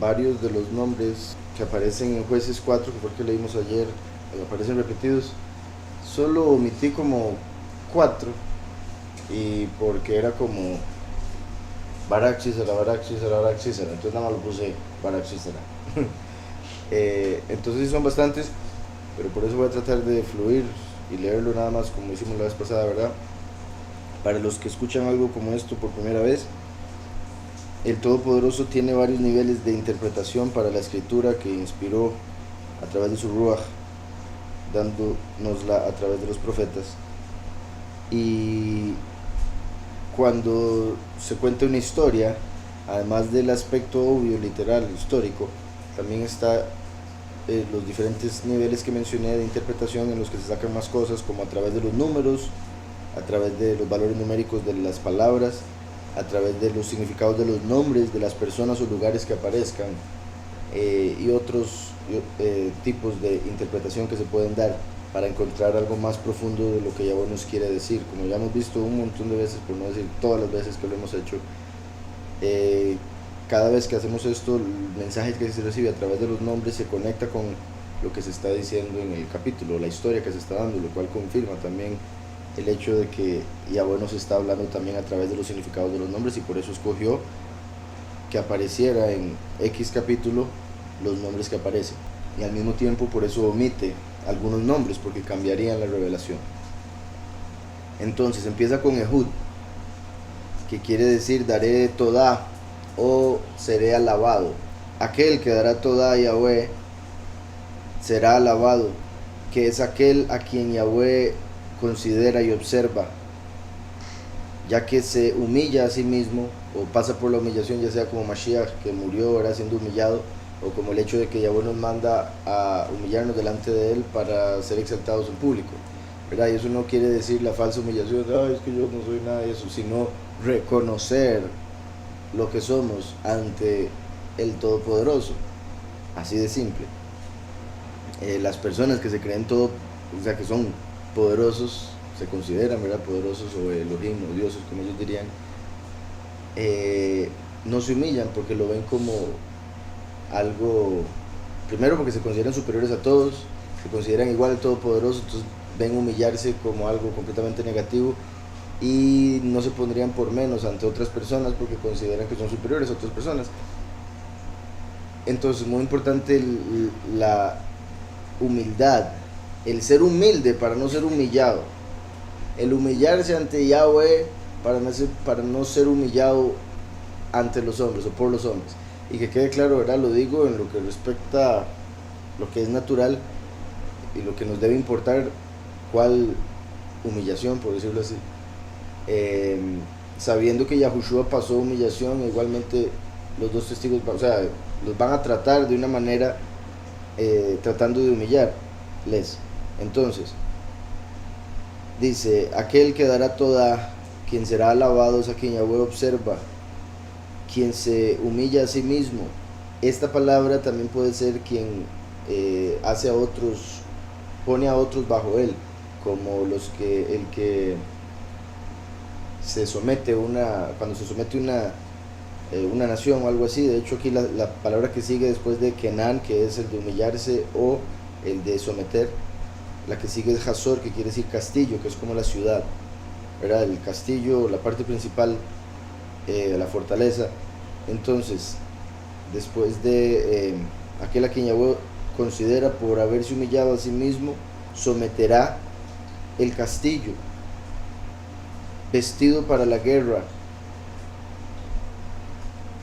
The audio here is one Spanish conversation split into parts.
varios de los nombres que aparecen en Jueces 4, que fue el que leímos ayer, aparecen repetidos. Solo omití como 4, y porque era como Barak Sisera, Barak Sisera, Barak Sisera, entonces nada más lo puse Barak Sisera. Entonces sí son bastantes, pero por eso voy a tratar de fluir y leerlo nada más como hicimos la vez pasada, ¿verdad? Para los que escuchan algo como esto por primera vez, el Todopoderoso tiene varios niveles de interpretación para la escritura que inspiró a través de su Ruach, dándonosla a través de los profetas. Y cuando se cuenta una historia, además del aspecto obvio, literal, histórico, también está los diferentes niveles que mencioné de interpretación en los que se sacan más cosas, como a través de los números, a través de los valores numéricos de las palabras, a través de los significados de los nombres de las personas o lugares que aparezcan, y otros tipos de interpretación que se pueden dar para encontrar algo más profundo de lo que Yahweh nos quiere decir. Como ya hemos visto un montón de veces, por no decir todas las veces que lo hemos hecho, cada vez que hacemos esto, el mensaje que se recibe a través de los nombres se conecta con lo que se está diciendo en el capítulo, la historia que se está dando, lo cual confirma también el hecho de que Yahweh nos está hablando también a través de los significados de los nombres, y por eso escogió que apareciera en X capítulo los nombres que aparecen, y al mismo tiempo por eso omite algunos nombres, porque cambiarían la revelación. Entonces empieza con Ehud, que quiere decir daré toda o seré alabado. Aquel que dará toda a Yahweh será alabado, que es aquel a quien Yahweh considera y observa, ya que se humilla a sí mismo o pasa por la humillación, ya sea como Mashiach, que murió, era siendo humillado, o como el hecho de que Yahweh nos manda a humillarnos delante de Él para ser exaltados en público, ¿verdad? Y eso no quiere decir la falsa humillación, es que yo no soy nada de eso, sino reconocer lo que somos ante el Todopoderoso, así de simple. Las personas que se creen todo, o sea, que son poderosos, se consideran, ¿verdad?, poderosos, o Elohim, o dioses, como ellos dirían, no se humillan porque lo ven como algo, primero porque se consideran superiores a todos, se consideran igual al Todopoderoso, entonces ven humillarse como algo completamente negativo, y no se pondrían por menos ante otras personas porque consideran que son superiores a otras personas. Entonces, muy importante la humildad, el ser humilde para no ser humillado, el humillarse ante Yahweh para no ser humillado ante los hombres o por los hombres. Y que quede claro, ¿verdad? Lo digo en lo que respecta a lo que es natural y lo que nos debe importar, cuál humillación, por decirlo así. Sabiendo que Yahushua pasó humillación, igualmente los dos testigos, o sea, los van a tratar de una manera, tratando de humillarles. Entonces, dice, aquel que dará toda, quien será alabado es a quien Yahweh observa, quien se humilla a sí mismo. Esta palabra también puede ser quien hace a otros, pone a otros bajo él, como el que se somete cuando se somete una nación o algo así. De hecho, aquí la palabra que sigue después de Kenan, que es el de humillarse o el de someter, la que sigue es Hazor, que quiere decir castillo, que es como la ciudad, ¿verdad? El castillo, la parte principal, la fortaleza. Entonces, después de aquel a quien Yahweh considera por haberse humillado a sí mismo, someterá el castillo, vestido para la guerra,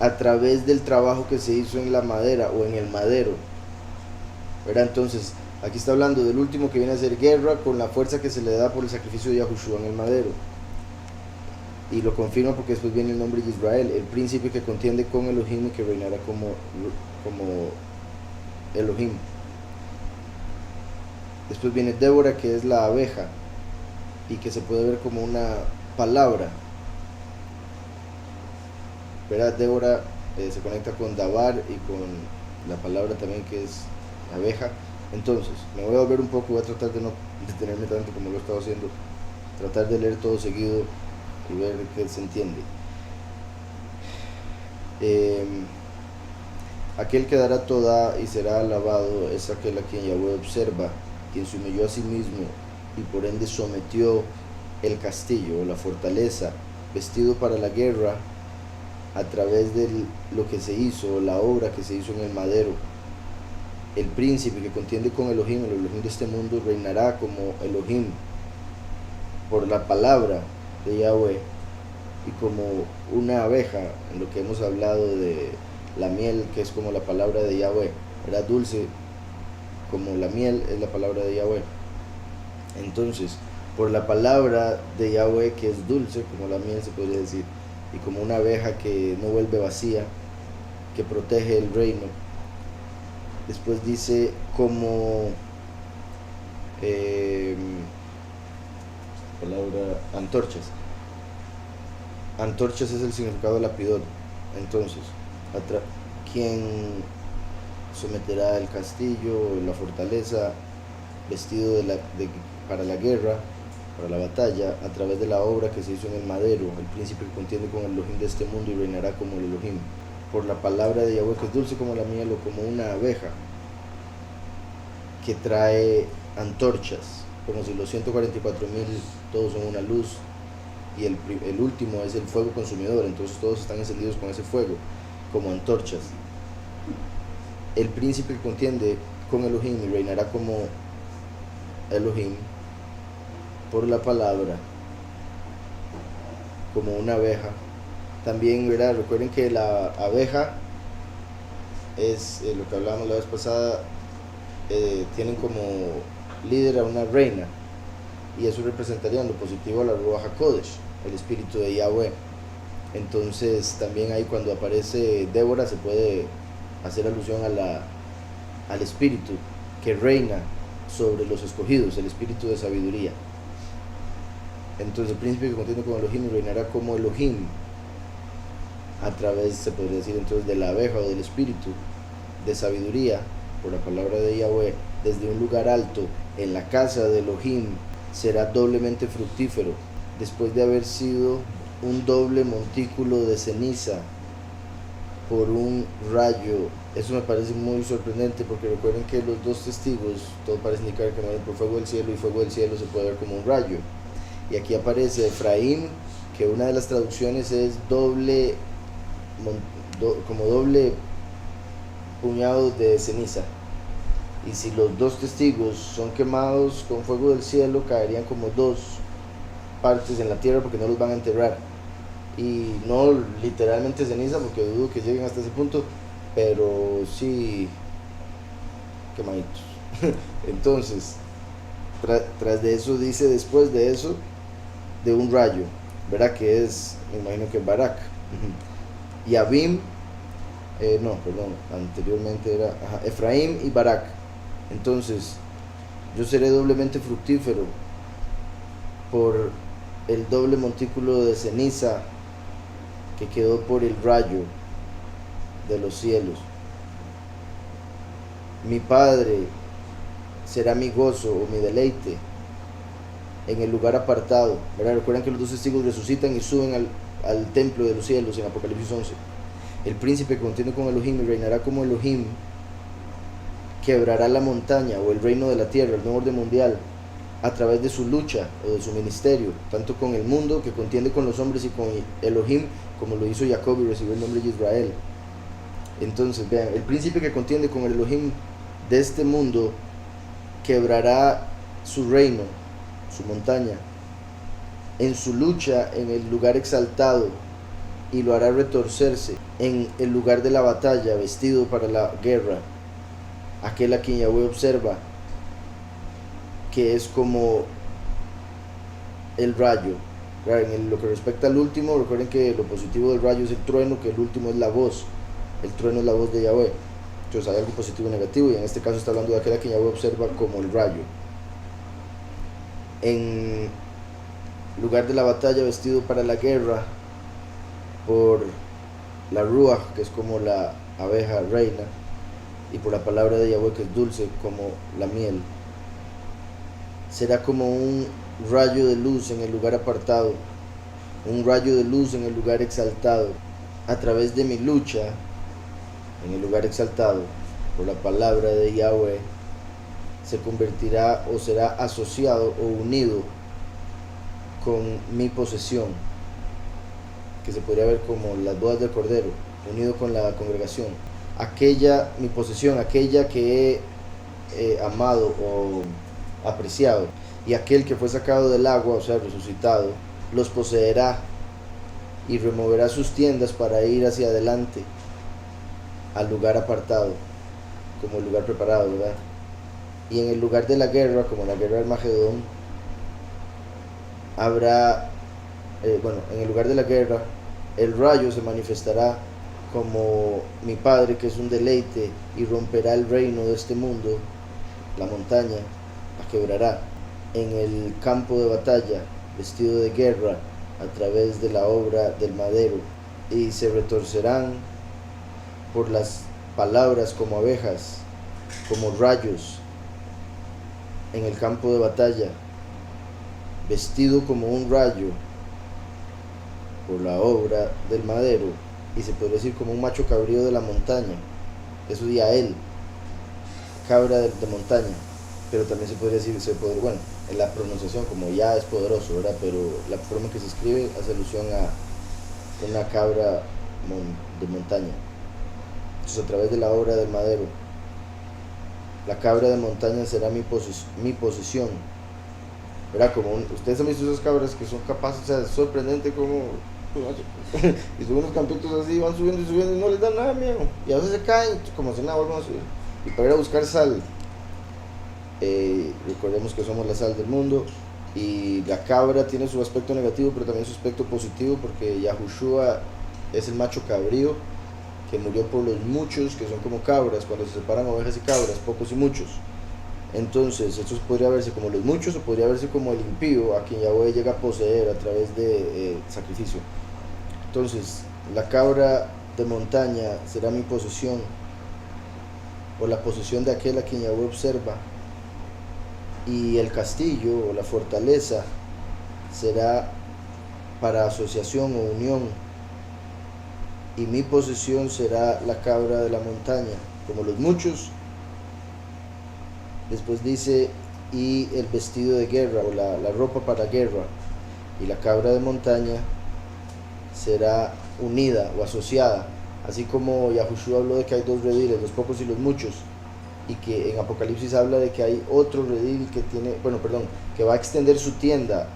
a través del trabajo que se hizo en la madera o en el madero, ¿verdad? Entonces, aquí está hablando del último que viene a hacer guerra con la fuerza que se le da por el sacrificio de Yahushua en el madero. Y lo confirma porque después viene el nombre de Israel, el príncipe que contiende con Elohim y que reinará como Elohim. Después viene Débora, que es la abeja, y que se puede ver como una palabra, ¿verdad? Débora se conecta con Dabar y con la palabra también, que es abeja. Entonces, me voy a volver un poco, voy a tratar de no detenerme tanto como lo he estado haciendo, tratar de leer todo seguido y ver que se entiende. Aquel que dará toda y será alabado es aquel a quien Yahweh observa, quien se humilló a sí mismo y por ende sometió el castillo o la fortaleza, vestido para la guerra, a través de lo que se hizo, la obra que se hizo en el madero. El príncipe que contiende con Elohim, el Elohim de este mundo, reinará como Elohim por la palabra de Yahweh y como una abeja, en lo que hemos hablado de la miel, que es como la palabra de Yahweh, era dulce como la miel es la palabra de Yahweh. Entonces, por la palabra de Yahweh, que es dulce como la miel, se podría decir, y como una abeja que no vuelve vacía, que protege el reino. Después dice como palabra antorchas. Antorchas es el significado de lapidor. Entonces, quien someterá el castillo, la fortaleza, vestido para la guerra, para la batalla, a través de la obra que se hizo en el madero, el príncipe que contiende con el Elohim de este mundo y reinará como el Elohim, por la palabra de Yahweh que es dulce como la miel o como una abeja que trae antorchas, como si los 144,000 todos son una luz y el último es el fuego consumidor, entonces todos están encendidos con ese fuego como antorchas. El príncipe que contiende con Elohim y reinará como Elohim por la palabra, como una abeja. También, ¿verdad? Recuerden que la abeja es lo que hablábamos la vez pasada, tienen como líder a una reina, y eso representaría en lo positivo a la Ruach HaKodesh, el espíritu de Yahweh. Entonces también ahí cuando aparece Débora se puede hacer alusión al espíritu que reina sobre los escogidos, el espíritu de sabiduría. Entonces el príncipe que contiene con Elohim reinará como Elohim a través, se podría decir entonces, de la abeja o del espíritu de sabiduría por la palabra de Yahweh, desde un lugar alto en la casa de Elohim. Será doblemente fructífero después de haber sido un doble montículo de ceniza por un rayo. Eso me parece muy sorprendente porque recuerden que los dos testigos, todo parece indicar que mueren por fuego del cielo, y fuego del cielo se puede ver como un rayo. Y aquí aparece Efraín, que una de las traducciones es como doble puñado de ceniza. Y si los dos testigos son quemados con fuego del cielo, caerían como dos partes en la tierra porque no los van a enterrar. Y no literalmente ceniza, porque dudo que lleguen hasta ese punto, pero sí quemaditos. Entonces, tras de eso dice, después de eso, de un rayo, ¿verdad? Que es, me imagino que Barak. Y Abim, anteriormente era Efraín y Barak. Entonces, yo seré doblemente fructífero por el doble montículo de ceniza que quedó por el rayo de los cielos. Mi Padre será mi gozo o mi deleite en el lugar apartado, ¿verdad? Recuerden que los dos testigos resucitan y suben al templo de los cielos en Apocalipsis 11. El príncipe que contiene con Elohim y reinará como Elohim quebrará la montaña o el reino de la tierra, el nuevo orden mundial, a través de su lucha o de su ministerio, tanto con el mundo que contiende con los hombres y con Elohim, como lo hizo Jacob y recibió el nombre de Israel. Entonces, vean, el príncipe que contiende con el Elohim de este mundo quebrará su reino, su montaña, en su lucha en el lugar exaltado, y lo hará retorcerse en el lugar de la batalla, vestido para la guerra, aquel a quien Yahweh observa, que es como el rayo. En lo que respecta al último, recuerden que lo positivo del rayo es el trueno, que el último es la voz. El trueno es la voz de Yahweh. Entonces hay algo positivo y negativo, y en este caso está hablando de aquel a quien Yahweh observa como el rayo. En lugar de la batalla, vestido para la guerra, por la Ruach, que es como la abeja reina, y por la palabra de Yahweh, que es dulce como la miel. Será como un rayo de luz en el lugar apartado, un rayo de luz en el lugar exaltado. A través de mi lucha en el lugar exaltado por la palabra de Yahweh, se convertirá o será asociado o unido con mi posesión, que se podría ver como las bodas del Cordero, unido con la congregación. Aquella, mi posesión, aquella que he amado o apreciado, y aquel que fue sacado del agua, o sea, resucitado, los poseerá y removerá sus tiendas para ir hacia adelante al lugar apartado, como el lugar preparado, ¿verdad? Y en el lugar de la guerra, como la guerra del Magedón, habrá, en el lugar de la guerra, el rayo se manifestará como mi Padre, que es un deleite, y romperá el reino de este mundo, la montaña, la quebrará. En el campo de batalla, vestido de guerra, a través de la obra del madero, y se retorcerán por las palabras como abejas, como rayos, en el campo de batalla, vestido como un rayo por la obra del madero, y se podría decir como un macho cabrío de la montaña. Eso diría él, cabra de montaña, pero también se podría decir, en la pronunciación como ya es poderoso, ¿verdad? Pero la forma que se escribe hace alusión a una cabra de montaña. Entonces, a través de la obra del madero, la cabra de montaña será mi posesión, ¿verdad? Ustedes han visto esas cabras que son capaces, o sea, es sorprendente como y son unos campitos así, van subiendo y subiendo y no les dan nada miedo, y a veces se caen como si nada, vuelven a subir. Y para ir a buscar sal, recordemos que somos la sal del mundo, y la cabra tiene su aspecto negativo pero también su aspecto positivo, porque Yahushua es el macho cabrío que murió por los muchos, que son como cabras, cuando se separan ovejas y cabras, pocos y muchos. Entonces, esto podría verse como los muchos o podría verse como el impío, a quien Yahweh llega a poseer a través de sacrificio. Entonces, la cabra de montaña será mi posesión, o la posesión de aquel a quien Yahweh observa, y el castillo o la fortaleza será para asociación o unión, y mi posesión será la cabra de la montaña, como los muchos. Después dice, y el vestido de guerra, o la ropa para guerra, y la cabra de montaña será unida o asociada, así como Yahushua habló de que hay dos rediles, los pocos y los muchos, y que en Apocalipsis habla de que hay otro redil que va a extender su tienda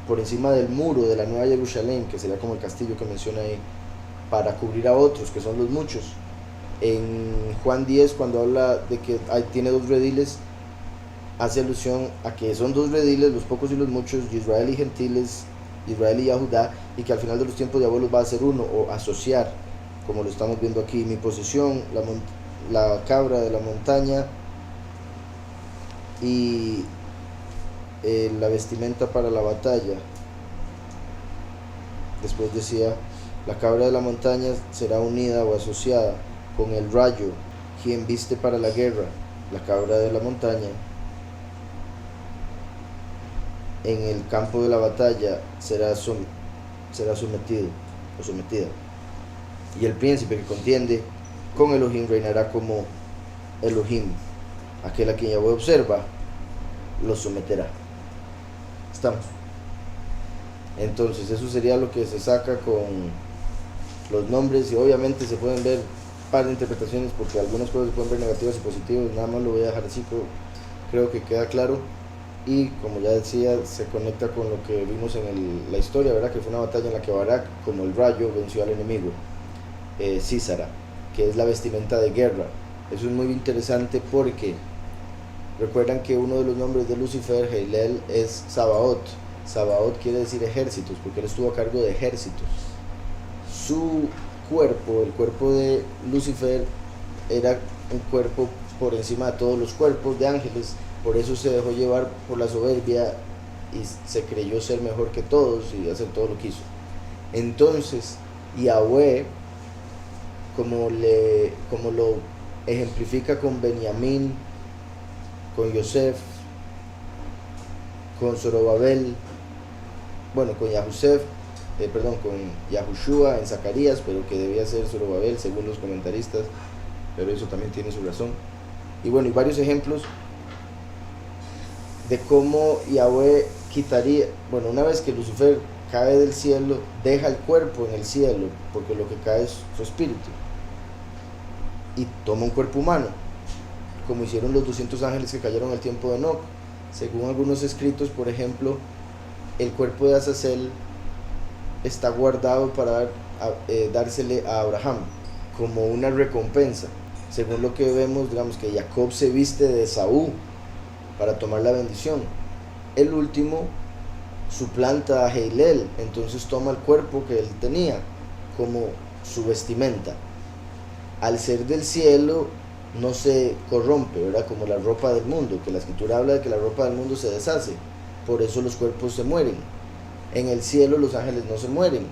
por encima del muro de la Nueva Jerusalén, que sería como el castillo que menciona ahí, para cubrir a otros, que son los muchos. En Juan 10, cuando habla de que tiene dos rediles, hace alusión a que son dos rediles, los pocos y los muchos, Israel y gentiles, Israel y Yahudá, y que al final de los tiempos Yahweh los va a hacer uno, o asociar, como lo estamos viendo aquí. Mi posesión, la cabra de la montaña, y la vestimenta para la batalla. Después decía, la cabra de la montaña será unida o asociada con el rayo, quien viste para la guerra. La cabra de la montaña en el campo de la batalla será sometido o sometida, y el príncipe que contiende con Elohim reinará como Elohim. Aquel a quien Yahweh observa lo someterá. Estamos. Entonces eso sería lo que se saca con los nombres, y obviamente se pueden ver un par de interpretaciones, porque algunas cosas se pueden ver negativas y positivas. Nada más lo voy a dejar así, creo que queda claro. Y como ya decía, se conecta con lo que vimos en la historia, ¿verdad? Que fue una batalla en la que Barak, como el rayo, venció al enemigo, Císara, que es la vestimenta de guerra. Eso es muy interesante porque recuerdan que uno de los nombres de Lucifer, Heilel, es Sabaoth. Sabaoth quiere decir ejércitos, porque él estuvo a cargo de ejércitos. Su cuerpo, el cuerpo de Lucifer, era un cuerpo por encima de todos los cuerpos de ángeles. Por eso se dejó llevar por la soberbia y se creyó ser mejor que todos y hacer todo lo que hizo. Entonces Yahweh, como lo ejemplifica con Benjamín, con Yosef, con Zorobabel, con con Yahushua en Zacarías, pero que debía ser Zorobabel según los comentaristas, pero eso también tiene su razón. Y bueno, y varios ejemplos de cómo Yahweh quitaría, bueno, una vez que Lucifer cae del cielo, deja el cuerpo en el cielo, porque lo que cae es su espíritu, y toma un cuerpo humano, como hicieron los 200 ángeles que cayeron al tiempo de Enoch. Según algunos escritos, por ejemplo, el cuerpo de Azazel está guardado para dársele a Abraham como una recompensa. Según lo que vemos, digamos que Jacob se viste de Esaú para tomar la bendición. El último suplanta a Heilel, entonces toma el cuerpo que él tenía como su vestimenta. Al ser del cielo no se corrompe, ¿verdad? Como la ropa del mundo, que la escritura habla de que la ropa del mundo se deshace, por eso los cuerpos se mueren. En el cielo los ángeles no se mueren,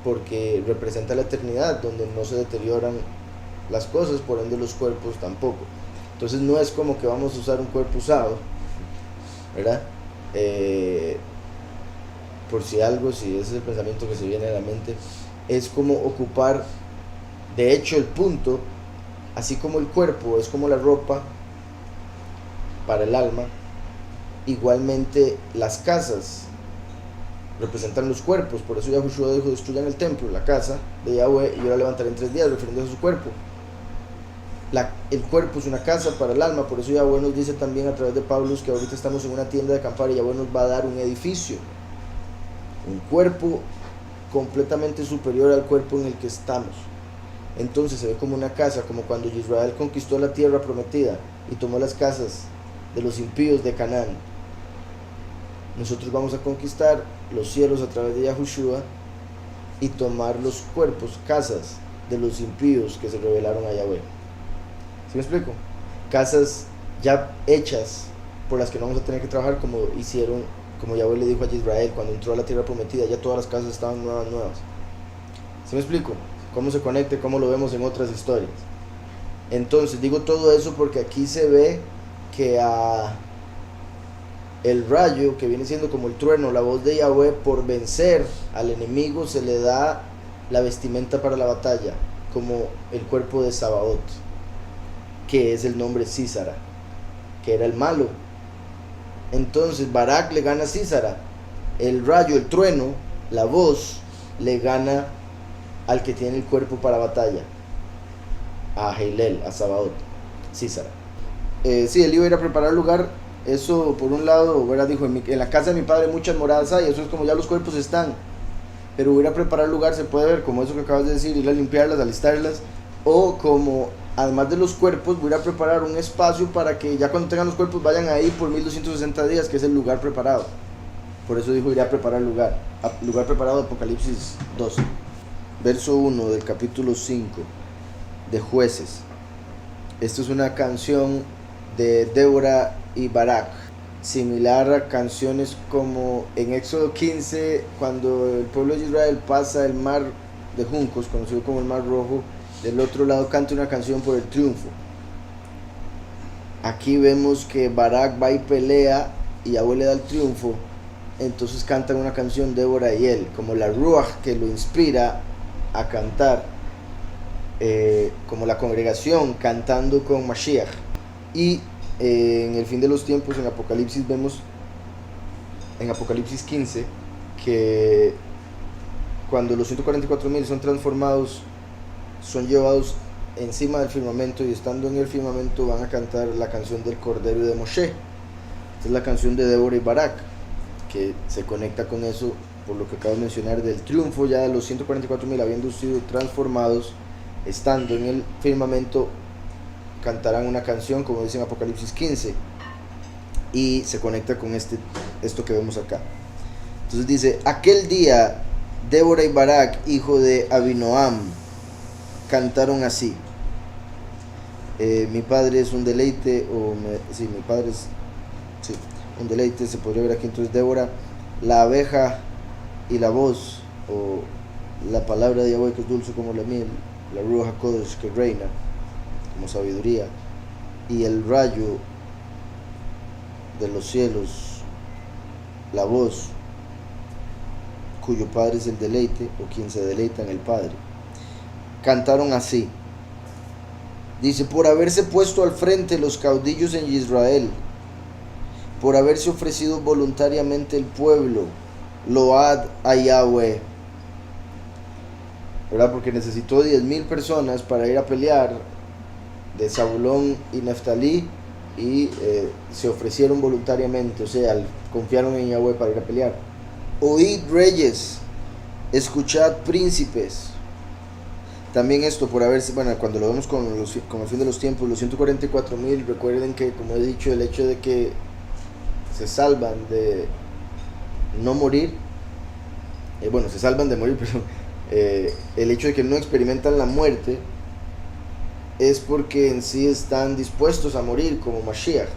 porque representa la eternidad, donde no se deterioran las cosas, por ende los cuerpos tampoco. Entonces no es como que vamos a usar un cuerpo usado, ¿verdad? Por si algo, si ese es el pensamiento que se viene a la mente, es como ocupar, de hecho el punto, así como el cuerpo es como la ropa para el alma, igualmente las casas representan los cuerpos. Por eso Yahushua dijo: destruyan el templo, la casa de Yahweh, y yo la levantaré en 3 días, refiriéndose a su cuerpo. El cuerpo es una casa para el alma. Por eso Yahweh nos dice también a través de Pablo que ahorita estamos en una tienda de acampar, y Yahweh nos va a dar un edificio, un cuerpo completamente superior al cuerpo en el que estamos. Entonces se ve como una casa, como cuando Israel conquistó la tierra prometida y tomó las casas de los impíos de Canaán. Nosotros vamos a conquistar los cielos a través de Yahushua y tomar los cuerpos, casas de los impíos que se rebelaron a Yahweh. ¿Sí me explico? Casas ya hechas por las que no vamos a tener que trabajar, como hicieron, como Yahweh le dijo a Israel cuando entró a la tierra prometida. Ya todas las casas estaban nuevas. ¿Sí me explico? Cómo se conecta, cómo lo vemos en otras historias. Entonces digo todo eso porque aquí se ve que a el rayo, que viene siendo como el trueno, la voz de Yahweh, por vencer al enemigo, se le da la vestimenta para la batalla, como el cuerpo de Sabaoth, que es el nombre Sísara, que era el malo. Entonces Barak le gana a Sísara, el rayo, el trueno, la voz le gana al que tiene el cuerpo para batalla, a Heilel, a Sabaoth, Sísara. Sí, él iba a ir a preparar lugar. Eso por un lado, ¿verdad? Dijo: en la casa de mi padre muchas moradas hay. Eso es como ya los cuerpos están, pero ir a preparar lugar se puede ver como eso que acabas de decir, ir a limpiarlas, alistarlas, o como además de los cuerpos voy a ir a preparar un espacio para que ya cuando tengan los cuerpos vayan ahí por 1260 días, que es el lugar preparado. Por eso dijo: iré a preparar lugar preparado. Apocalipsis 12, verso 1 del capítulo 5 de Jueces. Esto es una canción de Débora y Barak, similar a canciones como en Éxodo 15, cuando el pueblo de Israel pasa el mar de juncos, conocido como el mar rojo, del otro lado canta una canción por el triunfo. Aquí vemos que Barak va y pelea y Yahweh le da el triunfo, entonces cantan una canción Débora y él, como la Ruach que lo inspira a cantar, como la congregación cantando con Mashiach. Y en el fin de los tiempos, en Apocalipsis, vemos en Apocalipsis 15 que cuando los 144,000 son transformados, son llevados encima del firmamento, y estando en el firmamento van a cantar la canción del Cordero y de Moshe. Esta es la canción de Débora y Barak, que se conecta con eso, por lo que acabo de mencionar, del triunfo ya de los 144,000 habiendo sido transformados, estando en el firmamento, cantarán una canción, como dice en Apocalipsis 15, y se conecta con esto que vemos acá. Entonces dice: aquel día Débora y Barak, hijo de Abinoam, cantaron así: mi padre es un deleite, mi padre es un deleite, se podría ver aquí. Entonces Débora, la abeja y la voz, o la palabra de Yahweh que es dulce como la miel, la Ruach HaKodesh que reina como sabiduría, y el rayo de los cielos, la voz cuyo padre es el deleite, o quien se deleita en el Padre. Cantaron así: Dice, por haberse puesto al frente los caudillos en Israel, por haberse ofrecido voluntariamente el pueblo, load a Yahweh, ¿verdad? Porque necesitó 10,000 personas para ir a pelear de Zabulón y Neftalí, y se ofrecieron voluntariamente, o sea, confiaron en Yahweh para ir a pelear. Oíd reyes, escuchad príncipes. También esto por haberse, bueno, cuando lo vemos con el fin de los tiempos, los 144,000, recuerden que, como he dicho, el hecho de que se salvan de no morir, bueno, se salvan de morir, pero el hecho de que no experimentan la muerte es porque en sí están dispuestos a morir como Mashiach.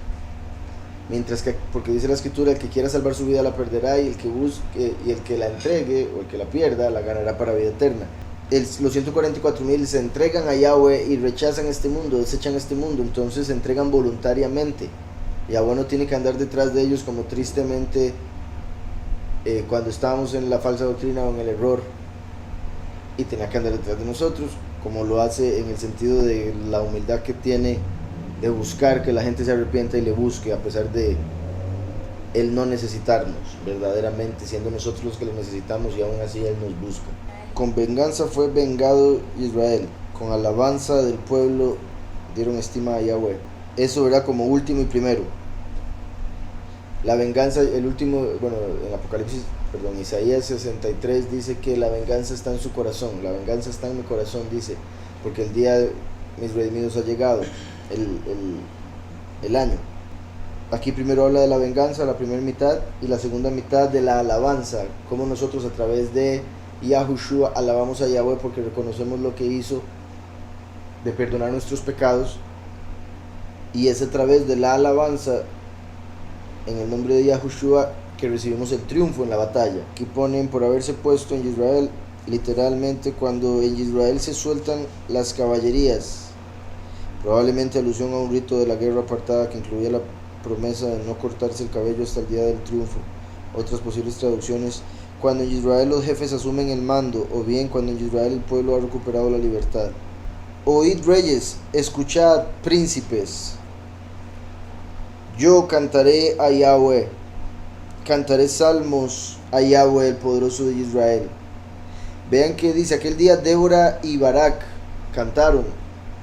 Mientras que, porque dice la escritura, el que quiera salvar su vida la perderá, y el que busque y el que la entregue o el que la pierda la ganará para vida eterna. Los 144,000 se entregan a Yahweh y rechazan este mundo, desechan este mundo, entonces se entregan voluntariamente. Yahweh no tiene que andar detrás de ellos como tristemente cuando estábamos en la falsa doctrina o en el error, y tenía que andar detrás de nosotros, como lo hace en el sentido de la humildad que tiene de buscar que la gente se arrepienta y le busque, a pesar de Él no necesitarnos verdaderamente, siendo nosotros los que le necesitamos, y aún así Él nos busca. Con venganza fue vengado Israel, con alabanza del pueblo dieron estima a Yahweh. Eso era como último y primero. La venganza, el último, bueno, en Apocalipsis, perdón, Isaías 63 dice que la venganza está en su corazón, la venganza está en mi corazón, dice, porque el día de mis redimidos ha llegado, el año. Aquí primero habla de la venganza, la primera mitad, y la segunda mitad de la alabanza, como nosotros a través de Yahushua alabamos a Yahweh porque reconocemos lo que hizo de perdonar nuestros pecados, y es a través de la alabanza en el nombre de Yahushua que recibimos el triunfo en la batalla. Aquí ponen por haberse puesto en Israel, literalmente cuando en Israel se sueltan las caballerías, probablemente alusión a un rito de la guerra apartada que incluía la promesa de no cortarse el cabello hasta el día del triunfo. Otras posibles traducciones: cuando en Israel los jefes asumen el mando, o bien cuando en Israel el pueblo ha recuperado la libertad. Oíd reyes, escuchad príncipes. Yo cantaré a Yahweh, cantaré salmos a Yahweh, el poderoso de Israel. Vean que dice, aquel día Débora y Barak cantaron,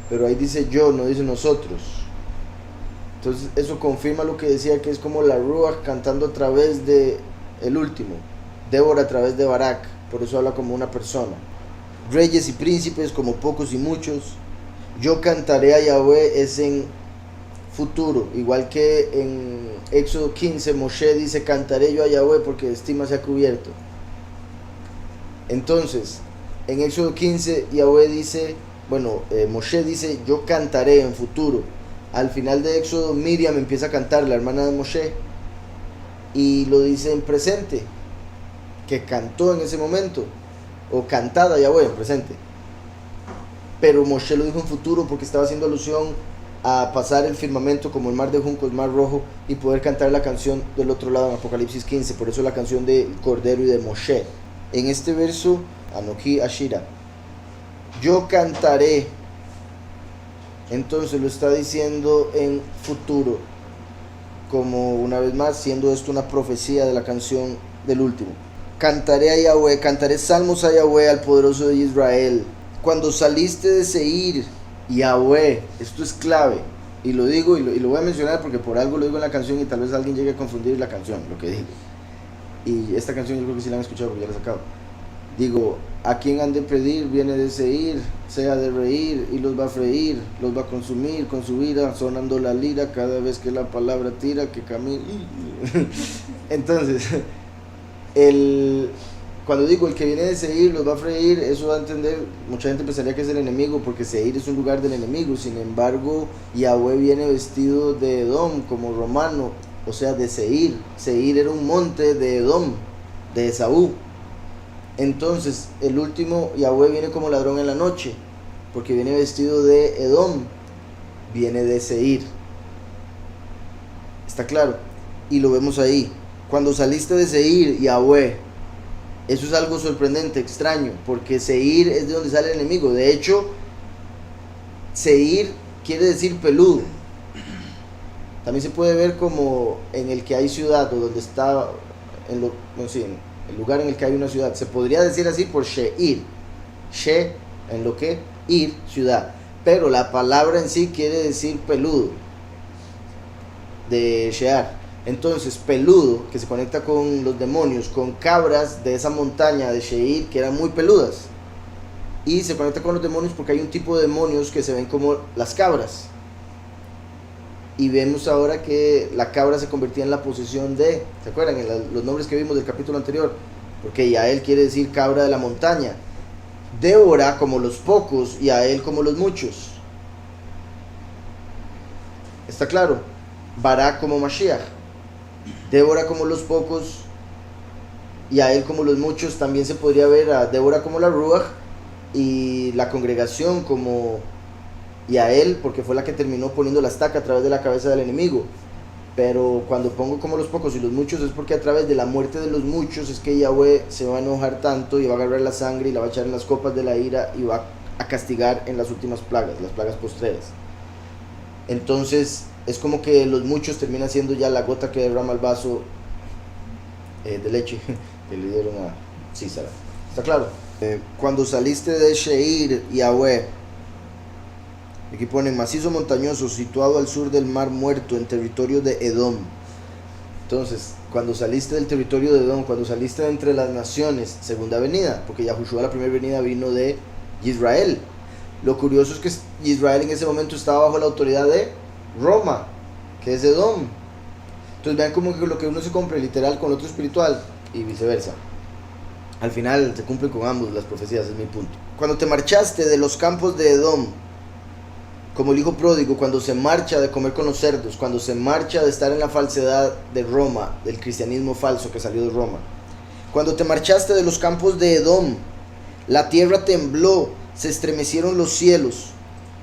pero ahí dice yo, no dice nosotros. Entonces eso confirma lo que decía, que es como la Ruach cantando a través de el último, Débora a través de Barak, por eso habla como una persona. Reyes y príncipes como pocos y muchos. Yo cantaré a Yahweh es en futuro, igual que en Éxodo 15 Moshe dice cantaré yo a Yahweh porque de estima se ha cubierto. Entonces en Éxodo 15 Yahweh dice, Moshe dice yo cantaré en futuro. Al final de Éxodo Miriam empieza a cantar, la hermana de Moshe, y lo dice en presente, que cantó en ese momento, o cantada Yahweh en presente, pero Moshe lo dijo en futuro porque estaba haciendo alusión a pasar el firmamento como el mar de juncos, mar rojo, y poder cantar la canción del otro lado en Apocalipsis 15, por eso la canción del Cordero y de Moshe. En este verso, Anoki Ashira, yo cantaré, entonces lo está diciendo en futuro, como una vez más, siendo esto una profecía de la canción del último. Cantaré a Yahweh, cantaré salmos a Yahweh, al poderoso de Israel. Cuando saliste de Seir, Yahweh, esto es clave, y lo digo y lo voy a mencionar porque por algo lo digo en la canción y tal vez alguien llegue a confundir la canción, lo que digo. Y esta canción yo creo que sí la han escuchado porque ya la he sacado. Digo, a quien han de pedir viene de Seir, sea de reír y los va a freír, los va a consumir con su ira, sonando la lira cada vez que la palabra tira, que camina. Entonces, cuando digo el que viene de Seir los va a freír, eso da a entender, mucha gente pensaría que es el enemigo, porque Seir es un lugar del enemigo. Sin embargo, Yahweh viene vestido de Edom, como romano, o sea, de Seir. Seir era un monte de Edom, de Esaú. Entonces, el último, Yahweh viene como ladrón en la noche, porque viene vestido de Edom, viene de Seir. ¿Está claro? Y lo vemos ahí. Cuando saliste de Seir, Yahweh. Eso es algo sorprendente, extraño, porque Seir es de donde sale el enemigo. De hecho, Seir quiere decir peludo. También se puede ver como en el que hay ciudad, o donde está, en el lugar en el que hay una ciudad. Se podría decir así por she'ir. She, en lo que, ir, ciudad. Pero la palabra en sí quiere decir peludo, de shear. Entonces, peludo, que se conecta con los demonios, con cabras de esa montaña de Sheir, que eran muy peludas. Y se conecta con los demonios porque hay un tipo de demonios que se ven como las cabras. Y vemos ahora que la cabra se convertía en la posesión de, ¿se acuerdan? Los nombres que vimos del capítulo anterior. Porque Yael quiere decir cabra de la montaña. Débora como los pocos y a él como los muchos. ¿Está claro? Barak como Mashiach. Débora como los pocos y a él como los muchos. También se podría ver a Débora como la Ruach y la congregación como Yael, porque fue la que terminó poniendo la estaca a través de la cabeza del enemigo. Pero cuando pongo como los pocos y los muchos es porque a través de la muerte de los muchos es que Yahweh se va a enojar tanto y va a agarrar la sangre y la va a echar en las copas de la ira y va a castigar en las últimas plagas, las plagas postreras. Entonces es como que los muchos terminan siendo ya la gota que derrama el vaso de leche que le dieron a Císara. ¿Está claro? Cuando saliste de Sheir, Yahweh, aquí ponen macizo montañoso situado al sur del mar muerto en territorio de Edom. Entonces, cuando saliste del territorio de Edom, cuando saliste de entre las naciones, segunda venida, porque Yahushua la primera venida vino de Israel. Lo curioso es que Israel en ese momento estaba bajo la autoridad de Roma, que es Edom. Entonces vean como que lo que uno se compre literal con lo otro espiritual y viceversa. Al final se cumple con ambos las profecías, es mi punto. Cuando te marchaste de los campos de Edom, como el hijo pródigo, cuando se marcha de comer con los cerdos, cuando se marcha de estar en la falsedad de Roma, del cristianismo falso que salió de Roma. Cuando te marchaste de los campos de Edom, la tierra tembló, se estremecieron los cielos.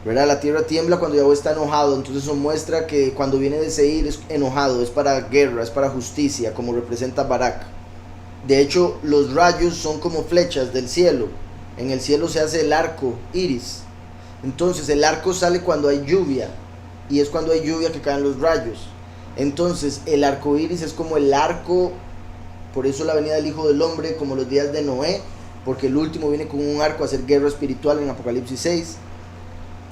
¿Verdad? La tierra tiembla cuando Yahweh está enojado, entonces eso muestra que cuando viene de Seir es enojado, es para guerra, es para justicia, como representa Barak. De hecho, los rayos son como flechas del cielo. En el cielo se hace el arco iris. Entonces el arco sale cuando hay lluvia, y es cuando hay lluvia que caen los rayos. Entonces el arco iris es como el arco, por eso la venida del Hijo del Hombre, como los días de Noé, porque el último viene con un arco a hacer guerra espiritual en Apocalipsis 6,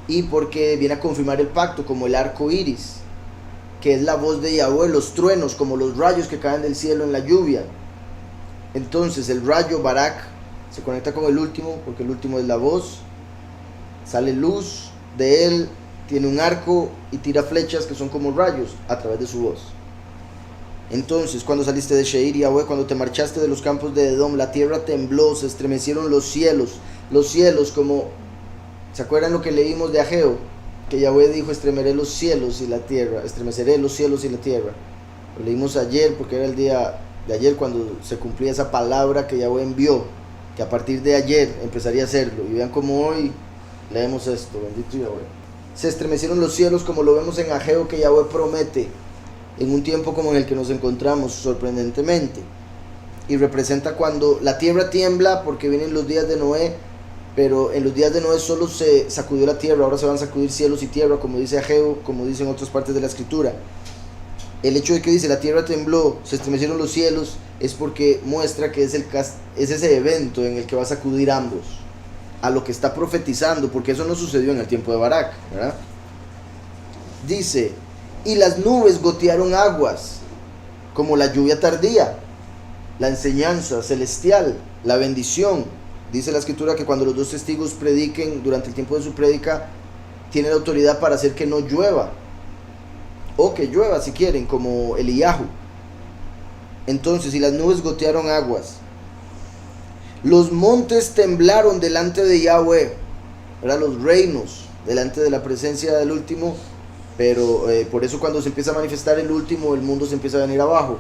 y porque viene a confirmar el pacto como el arco iris, que es la voz de Yahweh, los truenos, como los rayos que caen del cielo en la lluvia. Entonces el rayo Barak se conecta con el último, porque el último es la voz. Sale luz de él, tiene un arco y tira flechas que son como rayos a través de su voz. Entonces, cuando saliste de Sheir, Yahweh, cuando te marchaste de los campos de Edom, la tierra tembló, se estremecieron los cielos como, ¿se acuerdan lo que leímos de Ageo? Que Yahweh dijo, estremeceré los cielos y la tierra. Lo leímos ayer porque era el día de ayer cuando se cumplía esa palabra que Yahweh envió, que a partir de ayer empezaría a hacerlo. Y vean cómo hoy leemos esto, bendito Yahweh. Se estremecieron los cielos como lo vemos en Ageo, que Yahweh promete en un tiempo como en el que nos encontramos, sorprendentemente. Y representa cuando la tierra tiembla porque vienen los días de Noé, pero en los días de Noé solo se sacudió la tierra, ahora se van a sacudir cielos y tierra, como dice Ageo, como dice en otras partes de la escritura. El hecho de que dice la tierra tembló, se estremecieron los cielos, es porque muestra que es ese evento en el que va a sacudir ambos, a lo que está profetizando, porque eso no sucedió en el tiempo de Barak, ¿verdad? Dice, y las nubes gotearon aguas, como la lluvia tardía, la enseñanza celestial, la bendición. Dice la escritura que cuando los dos testigos prediquen durante el tiempo de su prédica, tienen autoridad para hacer que no llueva, o que llueva si quieren, como Eliyahu. Entonces, y las nubes gotearon aguas, los montes temblaron delante de Yahweh, ¿verdad? Los reinos delante de la presencia del último, pero por eso cuando se empieza a manifestar el último, el mundo se empieza a venir abajo,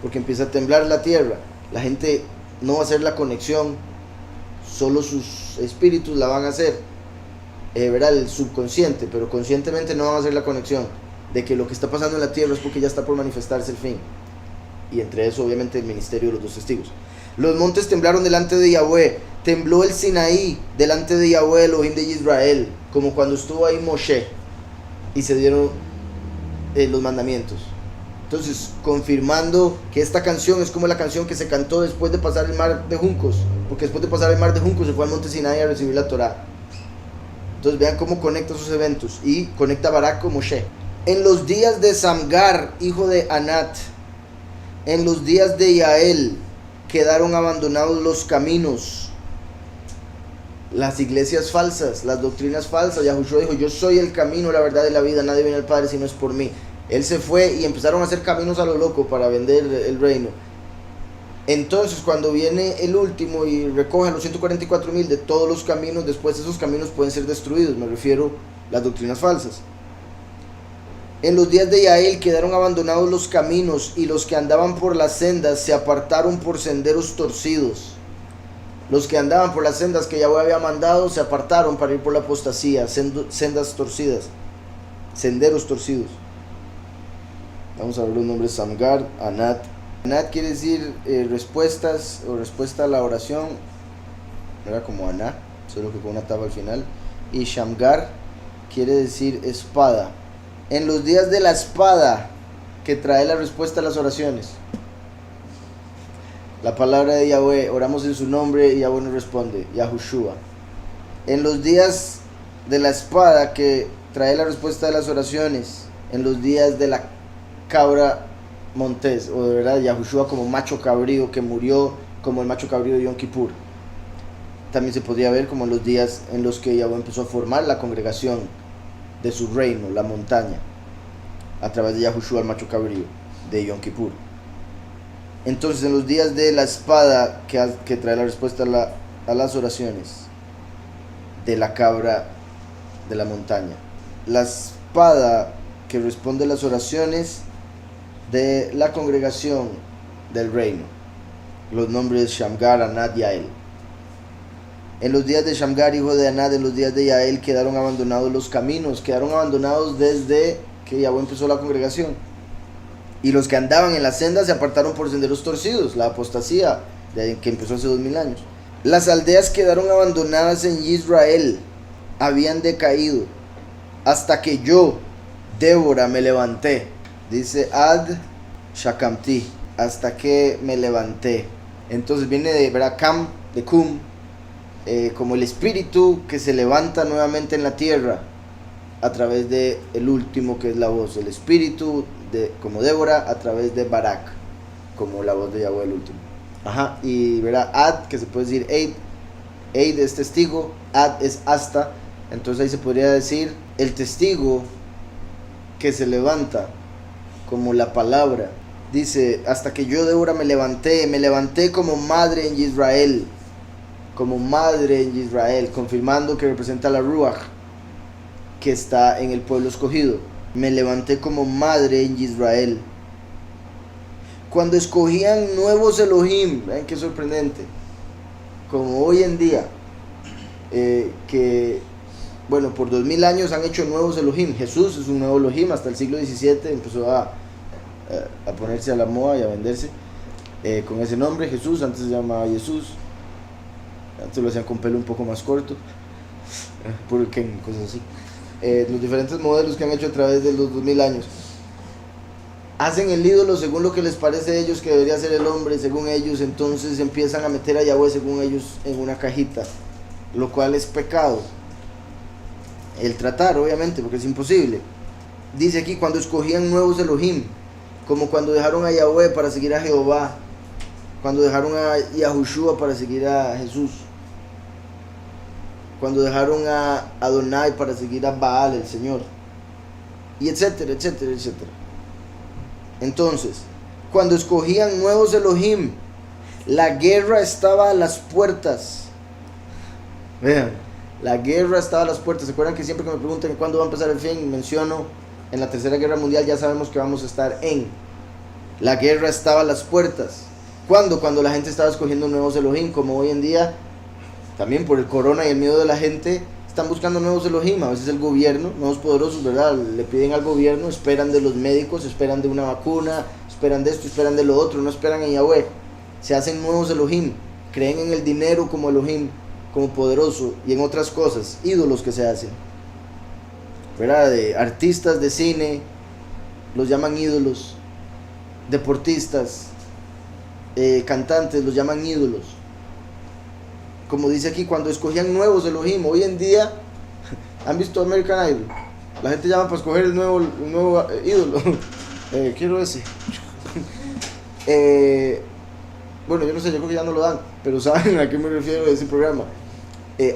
porque empieza a temblar la tierra. La gente no va a hacer la conexión, solo sus espíritus la van a hacer, ¿verdad? El subconsciente, pero conscientemente no van a hacer la conexión de que lo que está pasando en la tierra es porque ya está por manifestarse el fin, y entre eso obviamente el ministerio de los dos testigos. Los montes temblaron delante de Yahweh, tembló el Sinaí delante de Yahweh, Elohim de Israel, como cuando estuvo ahí Moshe. y se dieron los mandamientos. Entonces, confirmando que esta canción es como la canción que se cantó después de pasar el mar de juncos, porque después de pasar el mar de juncos se fue al monte Sinai a recibir la Torá. Entonces vean cómo conecta sus eventos, y conecta Barak con Moshe. En los días de Samgar, hijo de Anat, en los días de Yael, quedaron abandonados los caminos, las iglesias falsas, las doctrinas falsas. Yahushua dijo: yo soy el camino, la verdad y la vida, nadie viene al Padre si no es por mí. Él se fue y empezaron a hacer caminos a lo loco para vender el reino. Entonces, cuando viene el último y recoge a los 144,000 de todos los caminos, después esos caminos pueden ser destruidos. Me refiero a las doctrinas falsas. En los días de Yael quedaron abandonados los caminos, y los que andaban por las sendas se apartaron por senderos torcidos. Los que andaban por las sendas que Yahweh había mandado se apartaron para ir por la apostasía, sendas torcidas, senderos torcidos. Vamos a ver los nombres: Samgar, Anat. Anat quiere decir respuestas, o respuesta a la oración. Era como Anat, solo que con una tabla al final. Y Shamgar quiere decir espada. En los días de la espada, que trae la respuesta a las oraciones. La palabra de Yahweh, oramos en su nombre y Yahweh nos responde, Yahushua. En los días de la espada, que trae la respuesta a las oraciones. En los días de la cabra montés, o de verdad Yahushua como macho cabrío que murió como el macho cabrío de Yom Kippur. También se podría ver como en los días en los que Yahweh empezó a formar la congregación de su reino, la montaña, a través de Yahushua el macho cabrío de Yom Kippur. Entonces, en los días de la espada, que trae la respuesta a las oraciones de la cabra de la montaña, la espada que responde a las oraciones de la congregación del reino. Los nombres Shamgar, Anat, Yael. En los días de Shamgar, hijo de Anat, en los días de Yael, quedaron abandonados los caminos. Quedaron abandonados desde que Yahweh empezó la congregación. Y los que andaban en las sendas se apartaron por senderos torcidos, la apostasía que empezó hace 2000 años. Las aldeas quedaron abandonadas en Israel, habían decaído, hasta que yo, Débora, me levanté. Dice Ad Shakamti, hasta que me levanté. Entonces viene de Berakam, de Kum, como el espíritu que se levanta nuevamente en la tierra a través de el último, que es la voz. El espíritu como Débora, a través de Barak, como la voz de Yahweh el último. Ajá, y verá Ad, que se puede decir Eid. Eid es testigo, Ad es hasta. Entonces ahí se podría decir el testigo que se levanta, como la palabra. Dice, hasta que yo, Débora, me levanté como madre en Israel, confirmando que representa la Ruach, que está en el pueblo escogido. Me levanté como madre en Israel. Cuando escogían nuevos Elohim, vean qué sorprendente, como hoy en día, que bueno, por 2000 años han hecho nuevos Elohim. Jesús es un nuevo Elohim, hasta el siglo XVII empezó a ponerse a la moda y a venderse con ese nombre, Jesús. Antes se llamaba Jesús, antes lo hacían con pelo un poco más corto, porque cosas así. Los diferentes modelos que han hecho a través de los 2000 años. Hacen el ídolo según lo que les parece a ellos que debería ser el hombre, según ellos. Entonces empiezan a meter a Yahweh, según ellos, en una cajita, lo cual es pecado. El tratar, obviamente, porque es imposible. Dice aquí, cuando escogían nuevos Elohim, como cuando dejaron a Yahweh para seguir a Jehová, cuando dejaron a Yahushua para seguir a Jesús, cuando dejaron a Adonai para seguir a Baal, el Señor, y etcétera, etcétera, etcétera. Entonces, cuando escogían nuevos Elohim, la guerra estaba a las puertas. Vean, la guerra estaba a las puertas. ¿Se acuerdan que siempre que me preguntan cuándo va a empezar el fin, menciono en la Tercera Guerra Mundial? Ya sabemos que vamos a estar en. La guerra estaba a las puertas. ¿Cuándo? Cuando la gente estaba escogiendo nuevos Elohim, como hoy en día. También por el corona y el miedo de la gente, están buscando nuevos Elohim. A veces el gobierno, nuevos poderosos, ¿verdad? Le piden al gobierno, esperan de los médicos, esperan de una vacuna, esperan de esto, esperan de lo otro, no esperan en Yahweh. Se hacen nuevos Elohim, creen en el dinero como Elohim, como poderoso, y en otras cosas, ídolos que se hacen. ¿verdad? De artistas de cine, los llaman ídolos, deportistas, cantantes, los llaman ídolos. Como dice aquí, cuando escogían nuevos Elohim, hoy en día, ¿han visto American Idol? La gente llama para escoger el nuevo ídolo. Quiero ese. Bueno, yo no sé, yo creo que ya no lo dan, pero saben a qué me refiero de ese programa.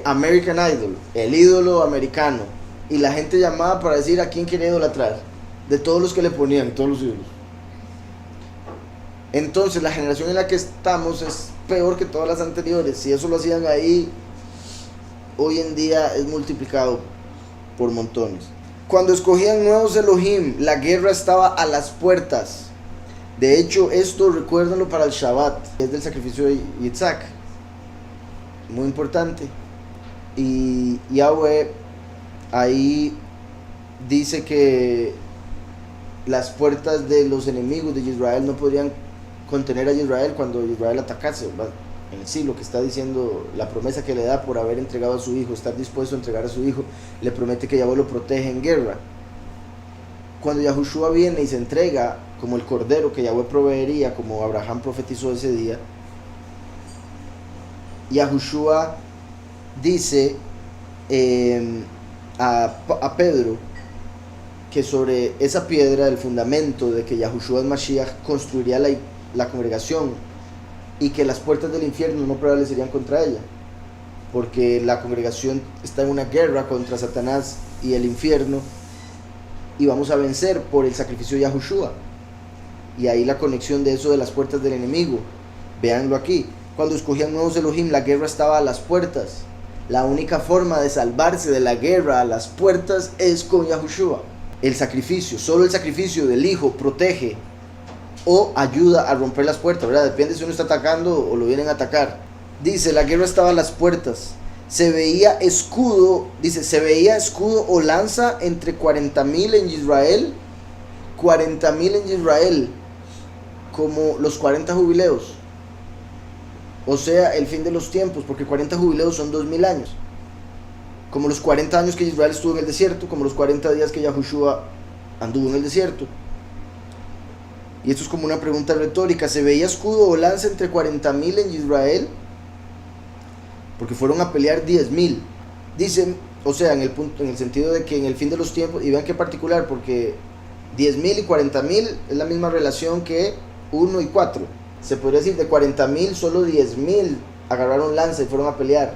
American Idol, el ídolo americano. Y la gente llamaba para decir a quién quería idolatrar, de todos los que le ponían, todos los ídolos. Entonces la generación en la que estamos es peor que todas las anteriores. Si eso lo hacían ahí, hoy en día es multiplicado por montones. Cuando escogían nuevos Elohim, la guerra estaba a las puertas. De hecho, esto recuérdenlo para el Shabbat, es del sacrificio de Yitzhak, muy importante. Y Yahweh ahí dice que las puertas de los enemigos de Israel no podrían contener a Israel cuando Israel atacase, ¿verdad? En el siglo que está diciendo la promesa que le da por haber entregado a su hijo, estar dispuesto a entregar a su hijo, le promete que Yahweh lo protege en guerra. Cuando Yahushua viene y se entrega como el cordero que Yahweh proveería, como Abraham profetizó ese día, Yahushua dice a Pedro que sobre esa piedra, el fundamento de que Yahushua el Mashiach construiría la congregación, y que las puertas del infierno no prevalecerían contra ella, porque la congregación está en una guerra contra Satanás y el infierno, y vamos a vencer por el sacrificio de Yahushua. Y ahí la conexión de eso de las puertas del enemigo. Véanlo aquí. Cuando escogían nuevos Elohim, la guerra estaba a las puertas. La única forma de salvarse de la guerra a las puertas es con Yahushua. El sacrificio, solo el sacrificio del Hijo protege o ayuda a romper las puertas, ¿verdad? Depende si uno está atacando o lo vienen a atacar. Dice, la guerra estaba a las puertas. Se veía escudo, dice, se veía escudo o lanza entre 40,000 en Israel. 40,000 en Israel, como los 40 jubileos. O sea, el fin de los tiempos, porque 40 jubileos son 2000 años. Como los 40 años que Israel estuvo en el desierto, como los 40 días que Yahushua anduvo en el desierto. Y esto es como una pregunta retórica. ¿Se veía escudo o lanza entre 40,000 en Israel? Porque fueron a pelear 10,000. Dicen, o sea, en el sentido de que en el fin de los tiempos, y vean qué particular, porque 10,000 y 40,000 es la misma relación que 1 y 4. Se podría decir de 40,000, solo 10,000 agarraron lanza y fueron a pelear.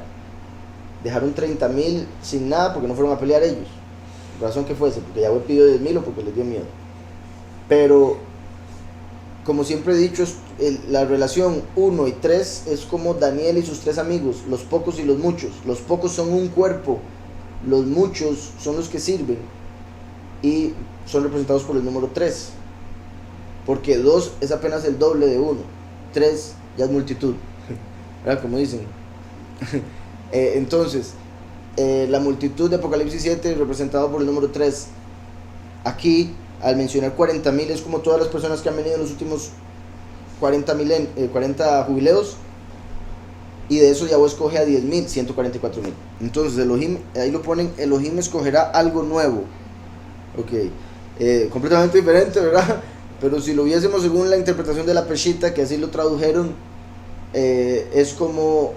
Dejaron 30,000 sin nada porque no fueron a pelear ellos. Razón que fuese, porque Yahweh pidió 10,000 o porque les dio miedo. Pero, como siempre he dicho, la relación 1 y 3 es como Daniel y sus 3 amigos, los pocos y los muchos. Los pocos son un cuerpo, los muchos son los que sirven y son representados por el número 3. Porque 2 es apenas el doble de 1, 3 ya es multitud, ¿verdad? Como dicen. Entonces, la multitud de Apocalipsis 7 representado por el número 3. Aquí, al mencionar 40,000, es como todas las personas que han venido en los últimos 40 jubileos, y de eso Yahweh escoge a 10,000, 144,000. Entonces Elohim, ahí lo ponen, Elohim escogerá algo nuevo. Ok, completamente diferente, ¿verdad? Pero si lo viésemos según la interpretación de la Peshita, que así lo tradujeron, es como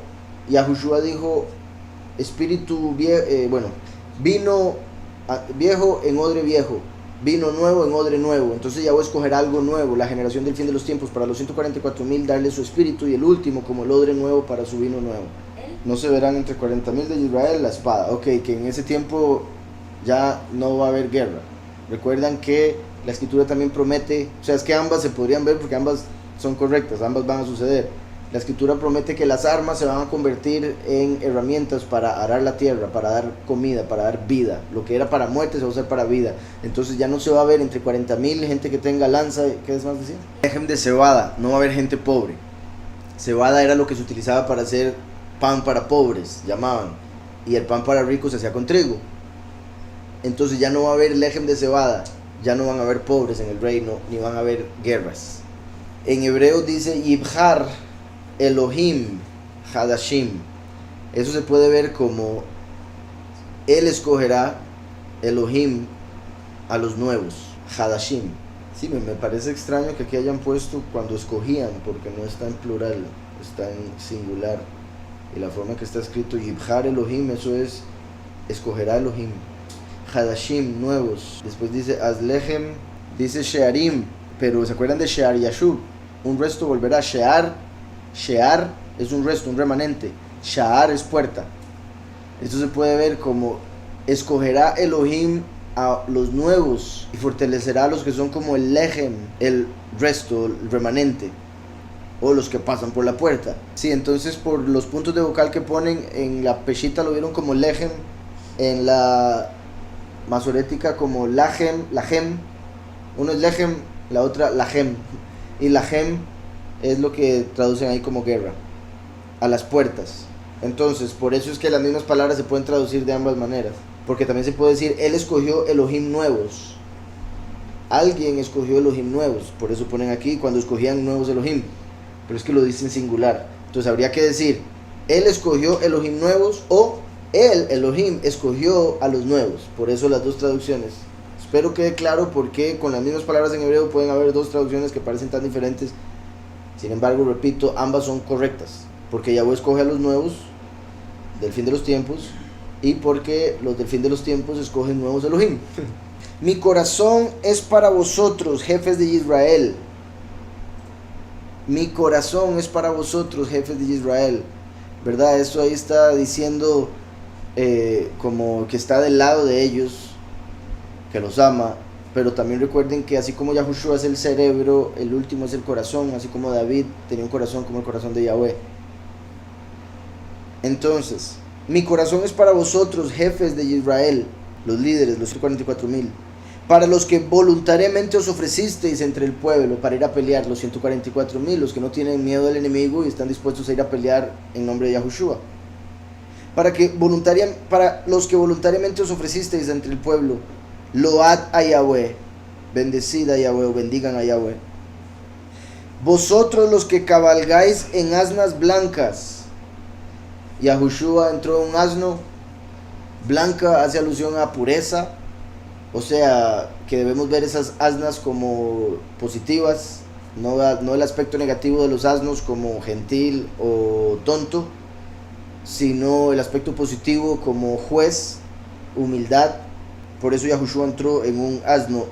Yahushua dijo, espíritu vino viejo en odre viejo, vino nuevo en odre nuevo. Entonces Yahweh escogerá algo nuevo, la generación del fin de los tiempos, para los 144,000 darle su espíritu, y el último como el odre nuevo para su vino nuevo. No se verán entre 40,000 de Israel la espada. Ok, que en ese tiempo ya no va a haber guerra. Recuerdan que la escritura también promete, o sea, es que ambas se podrían ver porque ambas son correctas, ambas van a suceder. La escritura promete que las armas se van a convertir en herramientas para arar la tierra, para dar comida, para dar vida. Lo que era para muerte se va a usar para vida. Entonces ya no se va a ver entre 40,000 gente que tenga lanza. ¿Qué es más decir? Dejen de cebada, no va a haber gente pobre. Cebada era lo que se utilizaba para hacer pan para pobres, llamaban. Y el pan para ricos se hacía con trigo. Entonces ya no va a haber lejem de cebada, ya no van a haber pobres en el reino, ni van a haber guerras. En hebreo dice Yibhar Elohim Hadashim. Eso se puede ver como Él escogerá Elohim a los nuevos, Hadashim. Sí, me parece extraño que aquí hayan puesto cuando escogían, porque no está en plural, está en singular. Y la forma que está escrito, Yibhar Elohim, eso es, escogerá Elohim. Hadashim, nuevos. Después dice Azlehem, dice Shearim, pero ¿se acuerdan de Shear Yashub? Un resto volverá. Shear es un resto, un remanente. Shaar es puerta. Esto se puede ver como escogerá Elohim a los nuevos y fortalecerá a los que son como el lehem, el resto, el remanente, o los que pasan por la puerta. Sí, entonces por los puntos de vocal que ponen en la peshita lo vieron como lehem, en la masorética como lahem. Uno es lehem, la otra lahem, y lahem es lo que traducen ahí como guerra, a las puertas. Entonces por eso es que las mismas palabras se pueden traducir de ambas maneras, porque también se puede decir él escogió Elohim nuevos, alguien escogió Elohim nuevos, por eso ponen aquí cuando escogían nuevos Elohim, pero es que lo dicen singular. Entonces habría que decir él escogió Elohim nuevos, o él, Elohim, escogió a los nuevos. Por eso las dos traducciones. Espero quede claro porque con las mismas palabras en hebreo pueden haber dos traducciones que parecen tan diferentes. Sin embargo, repito, ambas son correctas, porque Yahweh escoge a los nuevos del fin de los tiempos, y porque los del fin de los tiempos escogen nuevos Elohim. Mi corazón es para vosotros, jefes de Israel. Mi corazón es para vosotros, jefes de Israel. ¿Verdad? Esto ahí está diciendo como que está del lado de ellos, que los ama. Pero también recuerden que así como Yahushua es el cerebro, el último es el corazón, así como David tenía un corazón como el corazón de Yahweh. Entonces, mi corazón es para vosotros, jefes de Israel, los líderes, los 144,000, para los que voluntariamente os ofrecisteis entre el pueblo para ir a pelear, los 144,000, los que no tienen miedo del enemigo y están dispuestos a ir a pelear en nombre de Yahushua. Para los que voluntariamente os ofrecisteis entre el pueblo, load a Yahweh, bendecid a Yahweh o bendigan a Yahweh. Vosotros los que cabalgáis en asnas blancas. Yahushua entró en un asno. Blanca hace alusión a pureza, o sea que debemos ver esas asnas como positivas, no el aspecto negativo de los asnos como gentil o tonto, sino el aspecto positivo como juez, humildad. Por eso Yahushua entró en un asno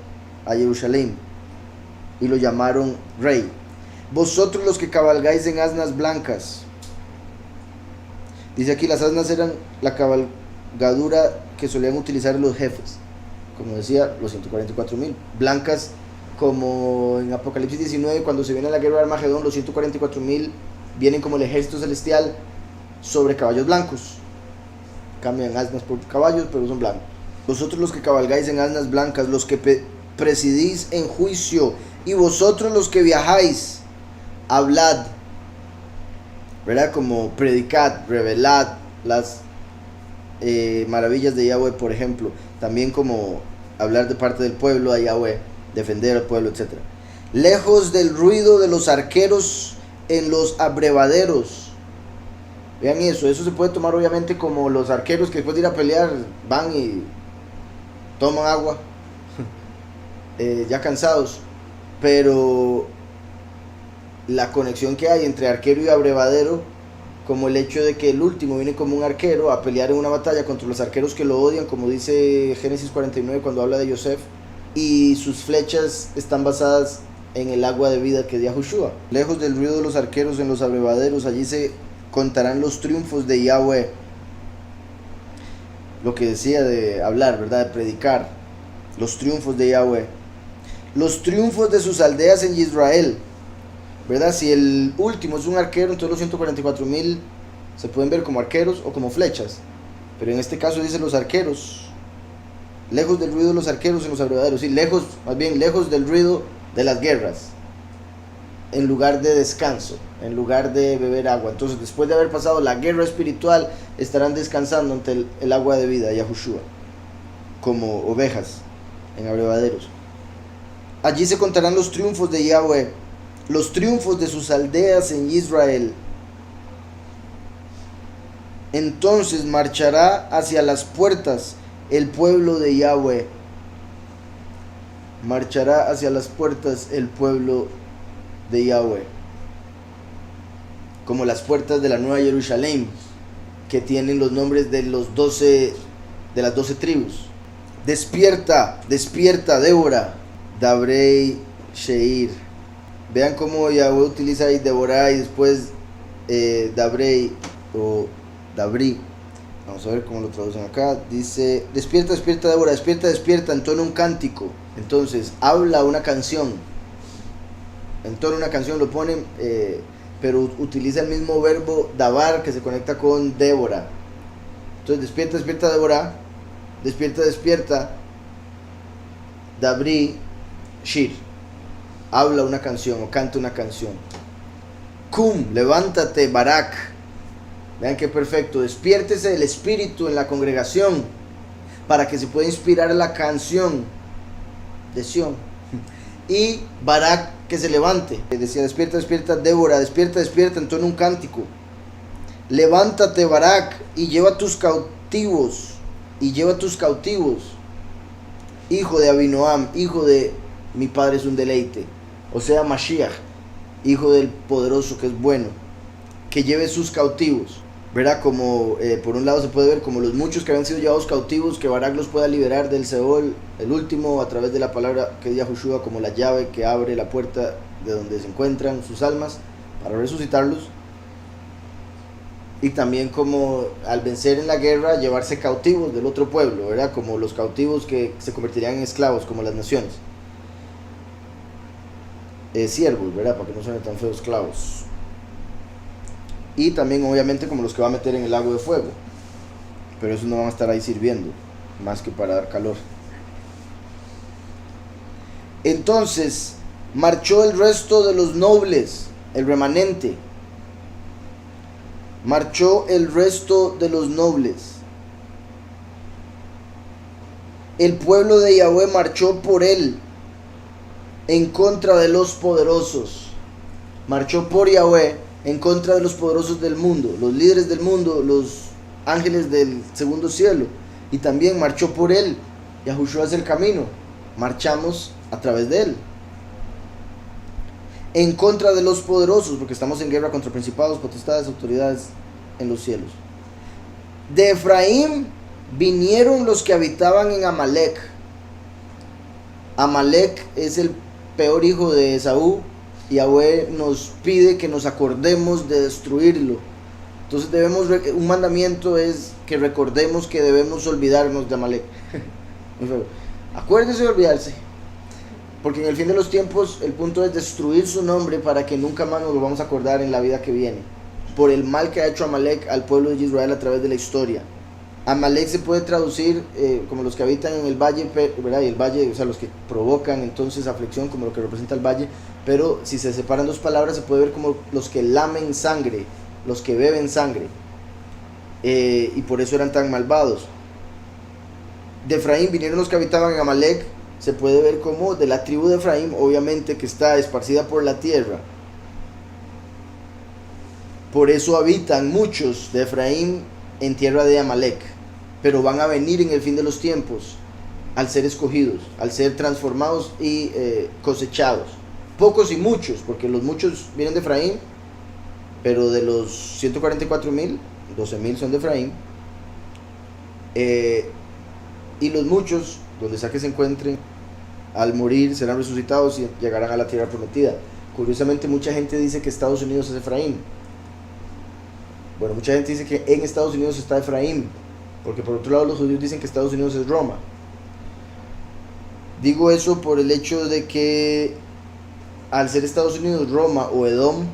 a Jerusalén y lo llamaron rey. Vosotros los que cabalgáis en asnas blancas. Dice aquí, las asnas eran la cabalgadura que solían utilizar los jefes, como decía, los 144,000. Blancas, como en Apocalipsis 19, cuando se viene la guerra de Armagedón, los 144,000 vienen como el ejército celestial sobre caballos blancos. Cambian asnas por caballos, pero son blancos. Vosotros los que cabalgáis en asnas blancas, los que presidís en juicio, y vosotros los que viajáis, hablad, ¿verdad? Como predicad, revelad las maravillas de Yahweh, por ejemplo. También como hablar de parte del pueblo a Yahweh, defender al pueblo, etc. Lejos del ruido de los arqueros en los abrevaderos. Vean eso se puede tomar obviamente como los arqueros que después de ir a pelear van y toman agua ya cansados, pero la conexión que hay entre arquero y abrevadero, como el hecho de que el último viene como un arquero a pelear en una batalla contra los arqueros que lo odian, como dice Génesis 49 cuando habla de Yosef, y sus flechas están basadas en el agua de vida que es Yahushua. Lejos del ruido de los arqueros en los abrevaderos, allí se contarán los triunfos de Yahweh. Lo que decía de hablar, ¿verdad? De predicar. Los triunfos de Yahweh. Los triunfos de sus aldeas en Israel, ¿verdad? Si el último es un arquero, entonces los 144,000 se pueden ver como arqueros o como flechas. Pero en este caso dice los arqueros. Lejos del ruido de los arqueros en los abrevaderos. Sí, lejos, más bien lejos del ruido de las guerras. En lugar de descanso, en lugar de beber agua. Entonces, después de haber pasado la guerra espiritual, estarán descansando ante el agua de vida, Yahushua, como ovejas en abrevaderos. Allí se contarán los triunfos de Yahweh, los triunfos de sus aldeas en Israel. Entonces marchará hacia las puertas el pueblo de Yahweh. Marchará hacia las puertas el pueblo de Yahweh, como las puertas de la Nueva Jerusalén, que tienen los nombres de las 12 tribus. Despierta, despierta, Débora, Dabrei Sheir. Vean cómo Yahweh utiliza ahí Deborah y después Dabrei o Dabri. Vamos a ver cómo lo traducen acá. Dice, despierta, despierta, Débora, despierta, despierta, entona un cántico. Entonces, habla una canción. Entona una canción, lo ponen, pero utiliza el mismo verbo dabar que se conecta con Débora. Entonces, despierta, despierta, Débora, despierta, despierta, Dabri Shir. Habla una canción o canta una canción. Cum, levántate, Barak. Vean qué perfecto. Despiértese el espíritu en la congregación para que se pueda inspirar la canción de Sión. Y Barak que se levante. Decía, despierta, despierta, Débora, despierta, despierta, entona un cántico. Levántate, Barak, y lleva tus cautivos. Y lleva tus cautivos. Hijo de Abinoam, hijo de mi padre es un deleite. O sea, Mashiach, hijo del poderoso que es bueno. Que lleve sus cautivos. Verá como por un lado se puede ver como los muchos que habían sido llevados cautivos, que Barak los pueda liberar del Seol, el último, a través de la palabra que es Yahushua, como la llave que abre la puerta de donde se encuentran sus almas para resucitarlos. Y también como al vencer en la guerra llevarse cautivos del otro pueblo, ¿verdad? Como los cautivos que se convertirían en esclavos, como las naciones. Siervos, ¿verdad? Para que no suenen tan feos, esclavos. Y también obviamente como los que va a meter en el lago de fuego, pero esos no van a estar ahí sirviendo más que para dar calor. Entonces marchó el resto de los nobles, el remanente. Marchó el resto de los nobles. El pueblo de Yahweh marchó por él en contra de los poderosos. Marchó por Yahweh en contra de los poderosos del mundo, los líderes del mundo, los ángeles del segundo cielo. Y también marchó por él. Yahushua es el camino. Marchamos a través de él. En contra de los poderosos, porque estamos en guerra contra principados, potestades, autoridades en los cielos. De Efraín vinieron los que habitaban en Amalek. Amalek es el peor hijo de Esaú. Yahweh nos pide que nos acordemos de destruirlo. Entonces un mandamiento es que recordemos que debemos olvidarnos de Amalek. Acuérdense de olvidarse, porque en el fin de los tiempos el punto es destruir su nombre para que nunca más nos lo vamos a acordar en la vida que viene, por el mal que ha hecho Amalek al pueblo de Israel a través de la historia. Amalek se puede traducir como los que habitan en el valle, ¿verdad? Y el valle, o sea, los que provocan entonces aflicción, como lo que representa el valle. Pero si se separan dos palabras, se puede ver como los que lamen sangre, los que beben sangre. Y por eso eran tan malvados. De Efraín vinieron los que habitaban en Amalek. Se puede ver como de la tribu de Efraín, obviamente, que está esparcida por la tierra. Por eso habitan muchos de Efraín en tierra de Amalek. Pero van a venir en el fin de los tiempos, al ser escogidos, al ser transformados y cosechados. Pocos y muchos, porque los muchos vienen de Efraín, pero de los 144,000, 12,000 son de Efraín. Y los muchos, donde sea que se encuentren, al morir serán resucitados y llegarán a la tierra prometida. Curiosamente, mucha gente dice que Estados Unidos es Efraín. Bueno, mucha gente dice que en Estados Unidos está Efraín, porque por otro lado los judíos dicen que Estados Unidos es Roma. Digo eso por el hecho de que al ser Estados Unidos Roma o Edom,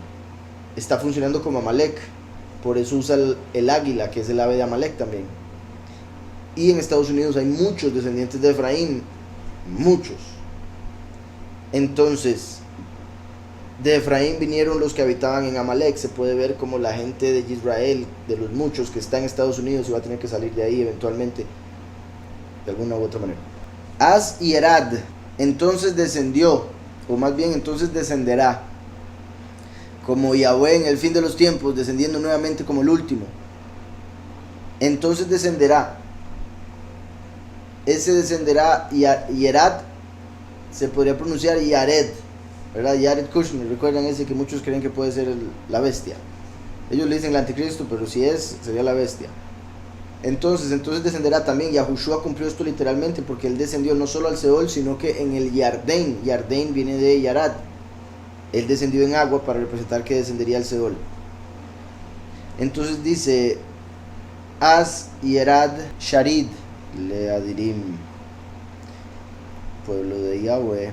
está funcionando como Amalek. Por eso usa el águila, que es el ave de Amalek también. Y en Estados Unidos hay muchos descendientes de Efraín, muchos. Entonces, de Efraín vinieron los que habitaban en Amalek. Se puede ver como la gente de Israel, de los muchos que está en Estados Unidos, y va a tener que salir de ahí eventualmente, de alguna u otra manera. Az y Erad, entonces descendió, o más bien entonces descenderá, como Yahweh en el fin de los tiempos, descendiendo nuevamente como el último. Entonces descenderá. ese descenderá, Yerad, se podría pronunciar Yared, ¿verdad? Yared Kushner, recuerdan ese que muchos creen que puede ser la bestia. Ellos le dicen el anticristo, pero si es, sería la bestia. Entonces descenderá también. Yahushua cumplió esto literalmente porque él descendió no solo al Seol, sino que en el Yardén. Yardén viene de Yarad. Él descendió en agua para representar que descendería al Seol. Entonces dice, As Yerad Sharid Leadirim, pueblo de Yahweh.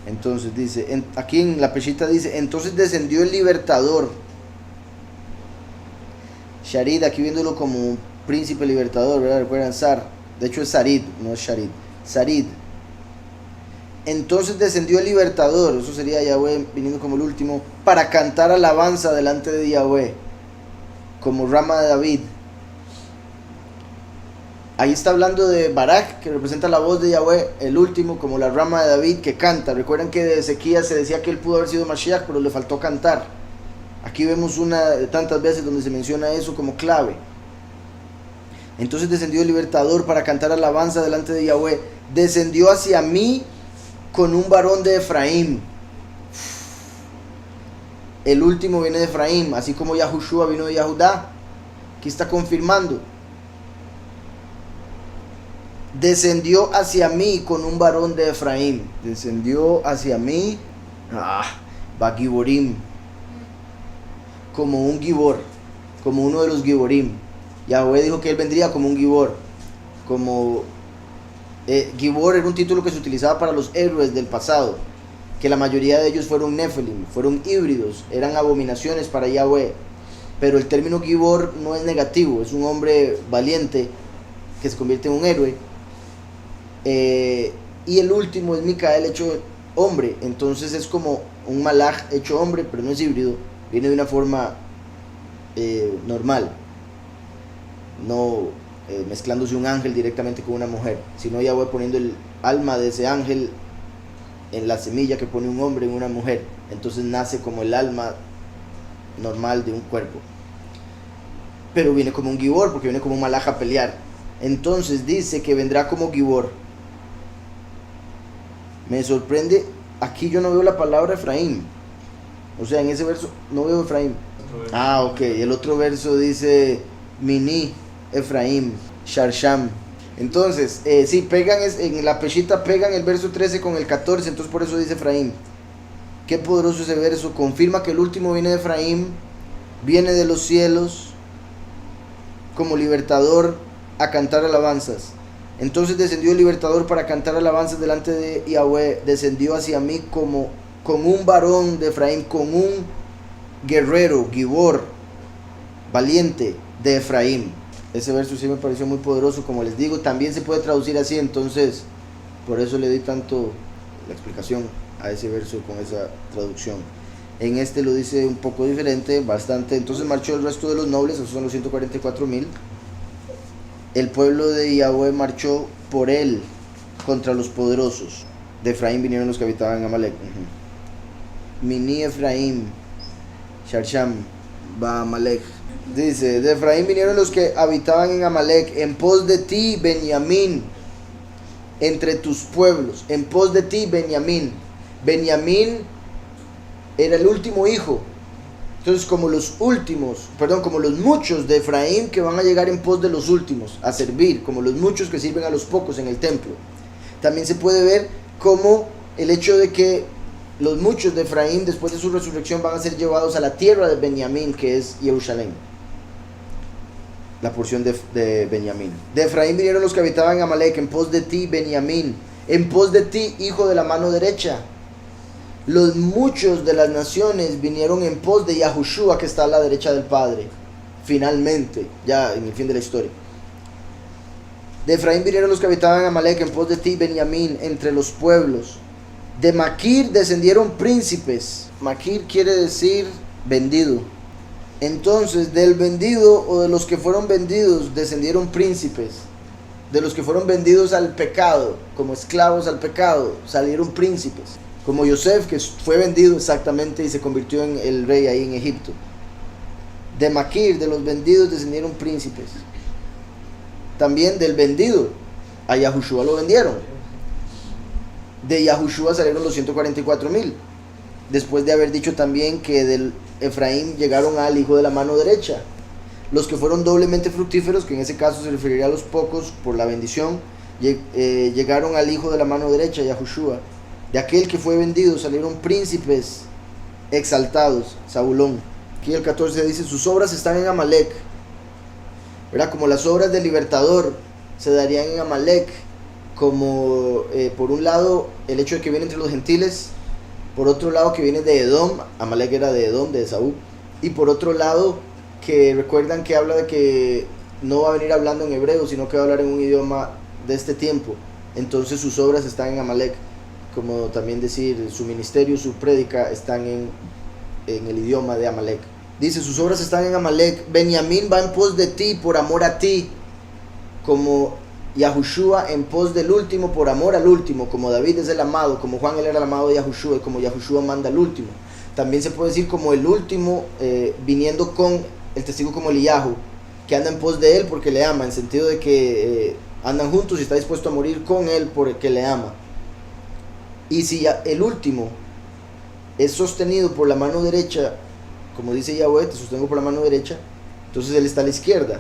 Entonces dice, aquí en la peshita dice, entonces descendió el libertador. Sharid, aquí viéndolo como un príncipe libertador, ¿verdad? Recuerdan Sar, de hecho es Sarid, no es Sharid, Sarid. Entonces descendió el libertador, eso sería Yahweh viniendo como el último, para cantar alabanza delante de Yahweh, como rama de David. Ahí está hablando de Barak, que representa la voz de Yahweh, el último, como la rama de David que canta. Recuerdan que de Ezequías se decía que él pudo haber sido Mashiach, pero le faltó cantar. Aquí vemos una de tantas veces donde se menciona eso como clave. Entonces descendió el libertador para cantar alabanza delante de Yahweh. Descendió hacia mí con un varón de Efraín. El último viene de Efraín, así como Yahushua vino de Yahudá. Aquí está confirmando. Descendió hacia mí con un varón de Efraín. Descendió hacia mí. Bagiborim. Como un Gibor, como uno de los Giborim. Yahweh dijo que él vendría como un Gibor. Como Gibor era un título que se utilizaba para los héroes del pasado, que la mayoría de ellos fueron Nephilim, fueron híbridos, eran abominaciones para Yahweh. Pero el término Gibor no es negativo, es un hombre valiente que se convierte en un héroe. Y el último es Micael hecho hombre, entonces es como un malaj hecho hombre, pero no es híbrido. Viene de una forma normal, no mezclándose un ángel directamente con una mujer, sino Yahweh poniendo el alma de ese ángel en la semilla que pone un hombre en una mujer. Entonces nace como el alma normal de un cuerpo. Pero viene como un Gibor, porque viene como un malaj a pelear. Entonces dice que vendrá como Gibor. Me sorprende, aquí yo no veo la palabra Efraín. O sea, en ese verso no veo Efraín. Ok, el otro verso dice Mini, Efraín, Sharsham. Entonces, sí, pegan, en la peshita pegan el verso 13 con el 14, entonces por eso dice Efraín. Qué poderoso ese verso, confirma que el último viene de Efraín, viene de los cielos, como libertador a cantar alabanzas. Entonces descendió el libertador para cantar alabanzas delante de Yahweh, descendió hacia mí como con un varón de Efraín, con un guerrero, Gibor, valiente de Efraín. Ese verso sí me pareció muy poderoso, como les digo, también se puede traducir así, entonces por eso le di tanto la explicación a ese verso con esa traducción. En este lo dice un poco diferente, bastante. Entonces marchó el resto de los nobles, esos son los 144,000. El pueblo de Yahweh marchó por él contra los poderosos. De Efraín vinieron los que habitaban en Amalek. Mini Efraín, Sharsham, Ba Amalek. Dice, de Efraín vinieron los que habitaban en Amalek, en pos de ti, Benjamín, entre tus pueblos, en pos de ti, Benjamín. Benjamín era el último hijo. Entonces, como los muchos de Efraín que van a llegar en pos de los últimos a servir, como los muchos que sirven a los pocos en el templo. También se puede ver como el hecho de que los muchos de Efraín después de su resurrección van a ser llevados a la tierra de Benjamín, que es Jerusalén, la porción de Benjamín. De Efraín vinieron los que habitaban en Amalek, en pos de ti, Benjamín, en pos de ti, hijo de la mano derecha. Los muchos de las naciones vinieron en pos de Yahushua, que está a la derecha del Padre, finalmente, ya en el fin de la historia. De Efraín vinieron los que habitaban en Amalek, en pos de ti, Benjamín, entre los pueblos. De Maquir descendieron príncipes. Maquir quiere decir vendido. Entonces, del vendido o de los que fueron vendidos descendieron príncipes. De los que fueron vendidos al pecado, como esclavos al pecado, salieron príncipes. Como Yosef, que fue vendido exactamente y se convirtió en el rey ahí en Egipto. De Maquir, de los vendidos, descendieron príncipes. También del vendido a Yahushua lo vendieron. De Yahushua salieron los 144,000. Después de haber dicho también que del Efraín llegaron al hijo de la mano derecha. Los que fueron doblemente fructíferos, que en ese caso se referiría a los pocos por la bendición, llegaron al hijo de la mano derecha, Yahushua. De aquel que fue vendido salieron príncipes exaltados, Zabulón. Aquí el 14 dice, sus obras están en Amalek. ¿Verdad? Como las obras del libertador se darían en Amalek, como por un lado el hecho de que viene entre los gentiles, por otro lado que viene de Edom, Amalek era de Edom, de Esaú, y por otro lado que recuerdan que habla de que no va a venir hablando en hebreo, sino que va a hablar en un idioma de este tiempo. Entonces sus obras están en Amalek, como también decir su ministerio, su prédica están en el idioma de Amalek. Dice, sus obras están en Amalek. Benjamín va en pos de ti por amor a ti, como Yahushua en pos del último por amor al último, como David es el amado, como Juan él era el amado de Yahushua, y como Yahushua manda al último. También se puede decir como el último, viniendo con el testigo como Eliyahu, que anda en pos de él porque le ama, en sentido de que andan juntos y está dispuesto a morir con él porque le ama. Y si el último es sostenido por la mano derecha, como dice Yahweh, te sostengo por la mano derecha, entonces él está a la izquierda.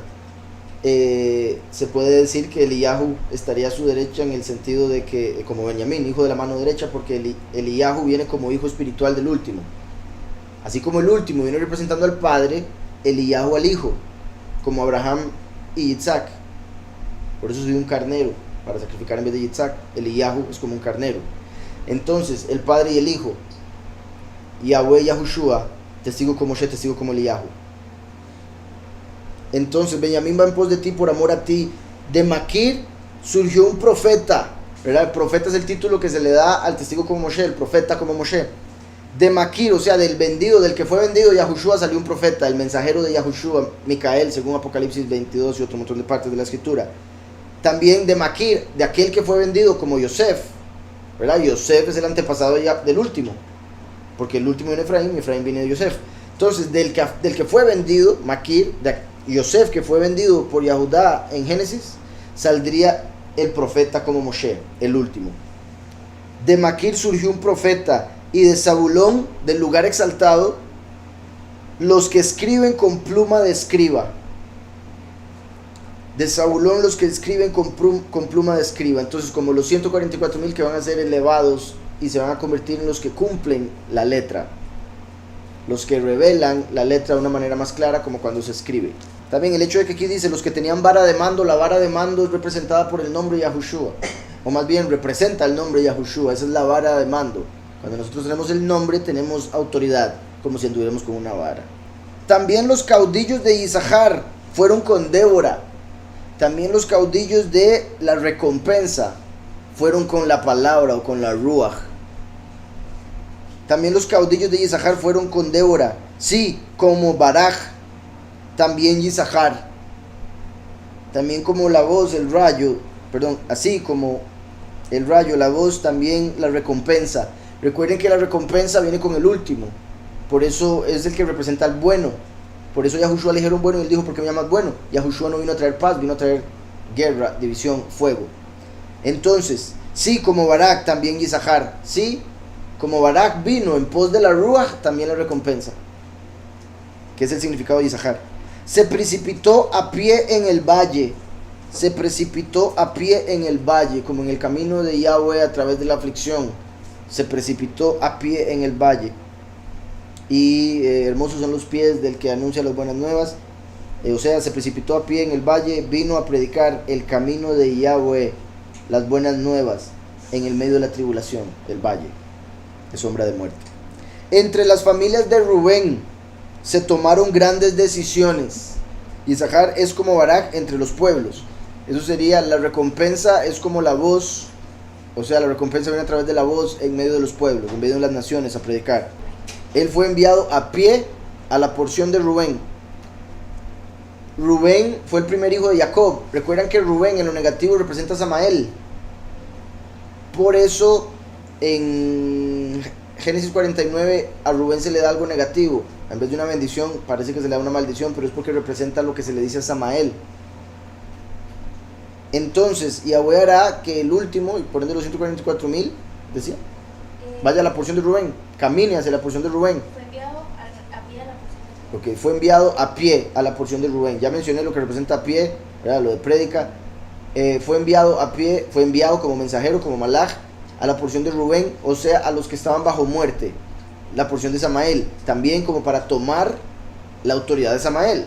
Se puede decir que Eliyahu estaría a su derecha en el sentido de que, como Benjamín, hijo de la mano derecha, porque Eliyahu viene como hijo espiritual del último. Así como el último viene representando al padre, Eliyahu al hijo, como Abraham y Isaac. Por eso soy un carnero, para sacrificar en vez de Isaac. Eliyahu es como un carnero. Entonces, el padre y el hijo, Yahweh y Yahushua, testigo como Moshe, testigo como Eliyahu. Entonces, Benjamín va en pos de ti por amor a ti. De Maquir surgió un profeta, ¿verdad? El profeta es el título que se le da al testigo como Moshe, el profeta como Moshe. De Maquir, o sea, del vendido, del que fue vendido, Yahushua salió un profeta, el mensajero de Yahushua, Micael, según Apocalipsis 22 y otro montón de partes de la escritura. También de Maquir, de aquel que fue vendido como Yosef, ¿verdad? Yosef es el antepasado del último, porque el último viene de Efraín y Efraín viene de Yosef. Entonces, del que fue vendido, Maquir, de Yosef, que fue vendido por Yahudá en Génesis, saldría el profeta como Moshe, el último. De Maquir surgió un profeta, y de Zabulón, del lugar exaltado, los que escriben con pluma de escriba. De Zabulón, los que escriben con pluma de escriba. Entonces, como los 144,000 que van a ser elevados y se van a convertir en los que cumplen la letra, los que revelan la letra de una manera más clara, como cuando se escribe. También el hecho de que aquí dice los que tenían vara de mando, la vara de mando es representada por el nombre Yahushua, o más bien representa el nombre Yahushua, esa es la vara de mando. Cuando nosotros tenemos el nombre, tenemos autoridad, como si anduviéramos con una vara. También los caudillos de Isahar fueron con Débora. También los caudillos de la recompensa fueron con la palabra o con la ruach. También los caudillos de Isahar fueron con Débora. Sí, como Baraj, también Isahar. También como la voz, el rayo, perdón, así como el rayo, la voz, también la recompensa. Recuerden que la recompensa viene con el último, por eso es el que representa al bueno. Por eso Yahushua le dijeron bueno y él dijo, ¿por qué me llamas bueno? Yahushua no vino a traer paz, vino a traer guerra, división, fuego. Entonces, sí, como Barak, también Isahar. Sí, como Barak vino en pos de la Ruach, también la recompensa, que es el significado de Isahar. Se precipitó a pie en el valle. Se precipitó a pie en el valle, como en el camino de Yahweh a través de la aflicción. Se precipitó a pie en el valle. Y hermosos son los pies del que anuncia las buenas nuevas. O sea, se precipitó a pie en el valle, vino a predicar el camino de Yahweh, las buenas nuevas, en el medio de la tribulación, el valle de sombra de muerte. Entre las familias de Rubén se tomaron grandes decisiones. Isahar es como Barak entre los pueblos. Eso sería, la recompensa es como la voz. O sea, la recompensa viene a través de la voz en medio de los pueblos, en medio de las naciones a predicar. Él fue enviado a pie a la porción de Rubén. Rubén fue el primer hijo de Jacob. Recuerdan que Rubén en lo negativo representa a Samael. Por eso en Génesis 49 a Rubén se le da algo negativo. En vez de una bendición parece que se le da una maldición, pero es porque representa lo que se le dice a Samael. Entonces Yahweh hará que el último, y por ende los 144,000, decía, vaya a la porción de Rubén, camine hacia la porción de Rubén. Fue enviado a pie a la porción de Rubén. Ok, fue enviado a pie a la porción de Rubén. Ya mencioné lo que representa a pie, ¿verdad? Lo de prédica. Fue enviado a pie, fue enviado como mensajero, como malaj, a la porción de Rubén, o sea, a los que estaban bajo muerte. La porción de Samael, también como para tomar la autoridad de Samael,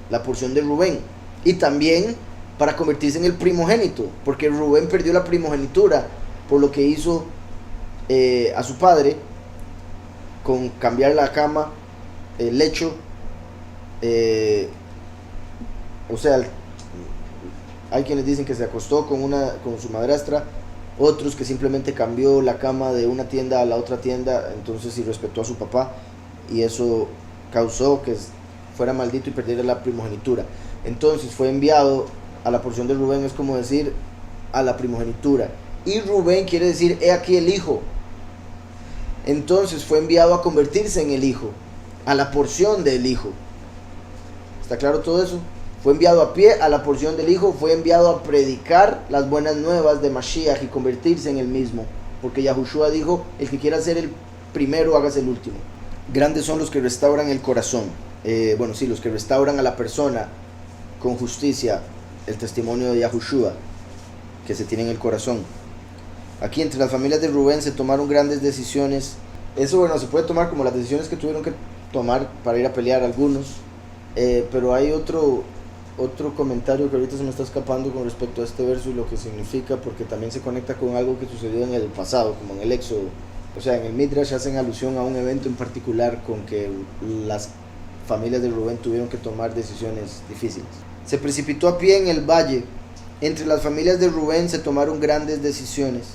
la porción de Rubén. Y también para convertirse en el primogénito, porque Rubén perdió la primogenitura por lo que hizo a su padre con cambiar la cama, el lecho, o sea, hay quienes dicen que se acostó con su madrastra, otros que simplemente cambió la cama de una tienda a la otra tienda, entonces irrespetó a su papá, y eso causó que fuera maldito y perdiera la primogenitura. Entonces fue enviado a la porción de Rubén, es como decir a la primogenitura, y Rubén quiere decir he aquí el hijo. Entonces fue enviado a convertirse en el hijo, a la porción del hijo. ¿Está claro todo eso? Fue enviado a pie a la porción del hijo, fue enviado a predicar las buenas nuevas de Mashiach y convertirse en el mismo, porque Yahushua dijo, el que quiera ser el primero, hágase el último. Grandes son los que restauran el corazón, los que restauran a la persona con justicia, el testimonio de Yahushua que se tiene en el corazón. Aquí entre las familias de Rubén se tomaron grandes decisiones. Eso se puede tomar como las decisiones que tuvieron que tomar para ir a pelear algunos, pero hay otro comentario que ahorita se me está escapando con respecto a este verso y lo que significa, porque también se conecta con algo que sucedió en el pasado, como en el Éxodo. O sea, en el Midrash hacen alusión a un evento en particular con que las familias de Rubén tuvieron que tomar decisiones difíciles. Se precipitó a pie en el valle. Entre las familias de Rubén se tomaron grandes decisiones.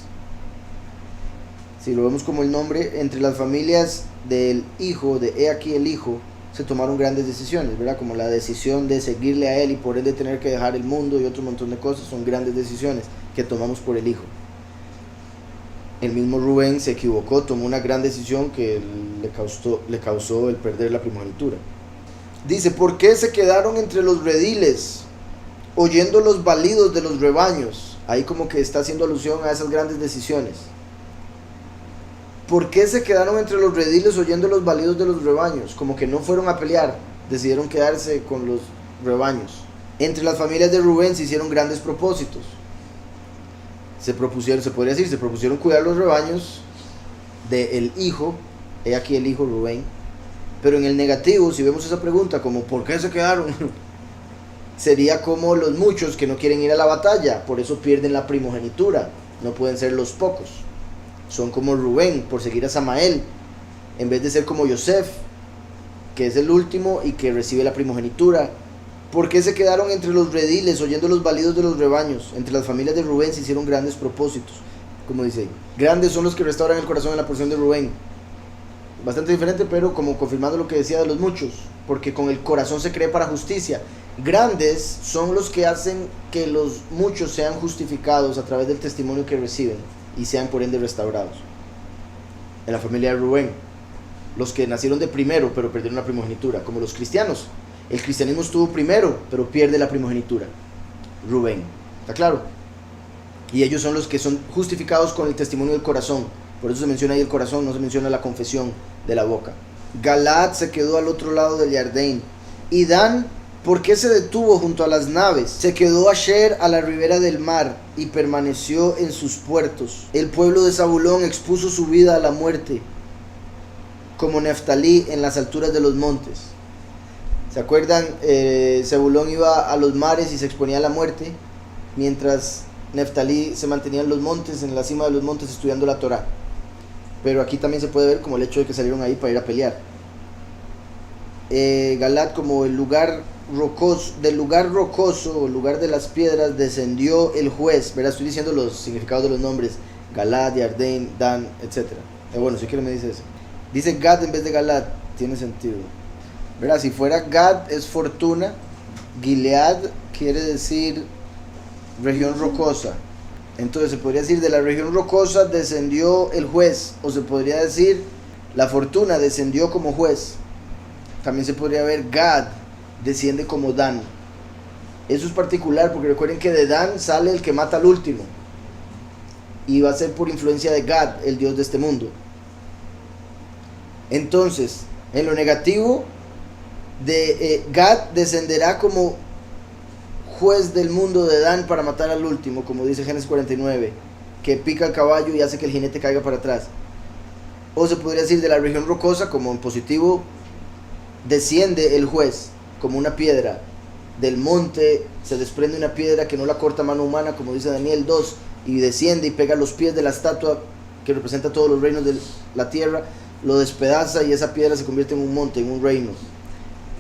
Si lo vemos como el nombre, entre las familias del hijo, de he aquí el hijo, se tomaron grandes decisiones, ¿verdad? Como la decisión de seguirle a él y por él de tener que dejar el mundo y otro montón de cosas, son grandes decisiones que tomamos por el hijo. El mismo Rubén se equivocó, tomó una gran decisión que le causó el perder la primogenitura. Dice, ¿por qué se quedaron entre los rediles, oyendo los balidos de los rebaños? Ahí como que está haciendo alusión a esas grandes decisiones. ¿Por qué se quedaron entre los rediles oyendo los balidos de los rebaños? Como que no fueron a pelear, decidieron quedarse con los rebaños. Entre las familias de Rubén se hicieron grandes propósitos. Se propusieron cuidar los rebaños del hijo, he aquí el hijo Rubén. Pero en el negativo, si vemos esa pregunta como ¿por qué se quedaron? Sería como los muchos que no quieren ir a la batalla, por eso pierden la primogenitura, no pueden ser los pocos. Son como Rubén, por seguir a Samael, en vez de ser como Yosef, que es el último y que recibe la primogenitura. ¿Por qué se quedaron entre los rediles, oyendo los balidos de los rebaños? Entre las familias de Rubén se hicieron grandes propósitos. Como dice ahí, grandes son los que restauran el corazón en la porción de Rubén. Bastante diferente, pero como confirmando lo que decía de los muchos, porque con el corazón se cree para justicia. Grandes son los que hacen que los muchos sean justificados a través del testimonio que reciben y sean por ende restaurados. En la familia de Rubén, los que nacieron de primero pero perdieron la primogenitura, como los cristianos. El cristianismo estuvo primero pero pierde la primogenitura. Rubén, ¿está claro? Y ellos son los que son justificados con el testimonio del corazón. Por eso se menciona ahí el corazón, no se menciona la confesión de la boca. Galaad se quedó al otro lado del Jardín. Y Dan, ¿por qué se detuvo junto a las naves? Se quedó Asher a la ribera del mar y permaneció en sus puertos. El pueblo de Zabulón expuso su vida a la muerte, como Neftalí en las alturas de los montes. ¿Se acuerdan? Zabulón iba a los mares y se exponía a la muerte, mientras Neftalí se mantenía en los montes, en la cima de los montes, estudiando la Torá. Pero aquí también se puede ver como el hecho de que salieron ahí para ir a pelear. Galaad, como el lugar rocoso, del lugar rocoso o lugar de las piedras descendió el juez. ¿Verdad? Estoy diciendo los significados de los nombres: Galaad, Jardín, Dan, etc. Si quiere me dice eso. Dice Gad en vez de Galaad, tiene sentido. ¿Verdad? Si fuera Gad es fortuna, Gilead quiere decir región rocosa. Entonces se podría decir de la región rocosa descendió el juez, o se podría decir la fortuna descendió como juez. También se podría ver Gad desciende como Dan. Eso es particular porque recuerden que de Dan sale el que mata al último. Y va a ser por influencia de Gad, el dios de este mundo. Entonces, en lo negativo, Gad descenderá como juez del mundo de Dan para matar al último, como dice Génesis 49, que pica el caballo y hace que el jinete caiga para atrás. O se podría decir de la región rocosa, como en positivo, desciende el juez como una piedra. Del monte se desprende una piedra que no la corta mano humana, como dice Daniel 2, y desciende y pega los pies de la estatua que representa todos los reinos de la tierra, lo despedaza y esa piedra se convierte en un monte, en un reino.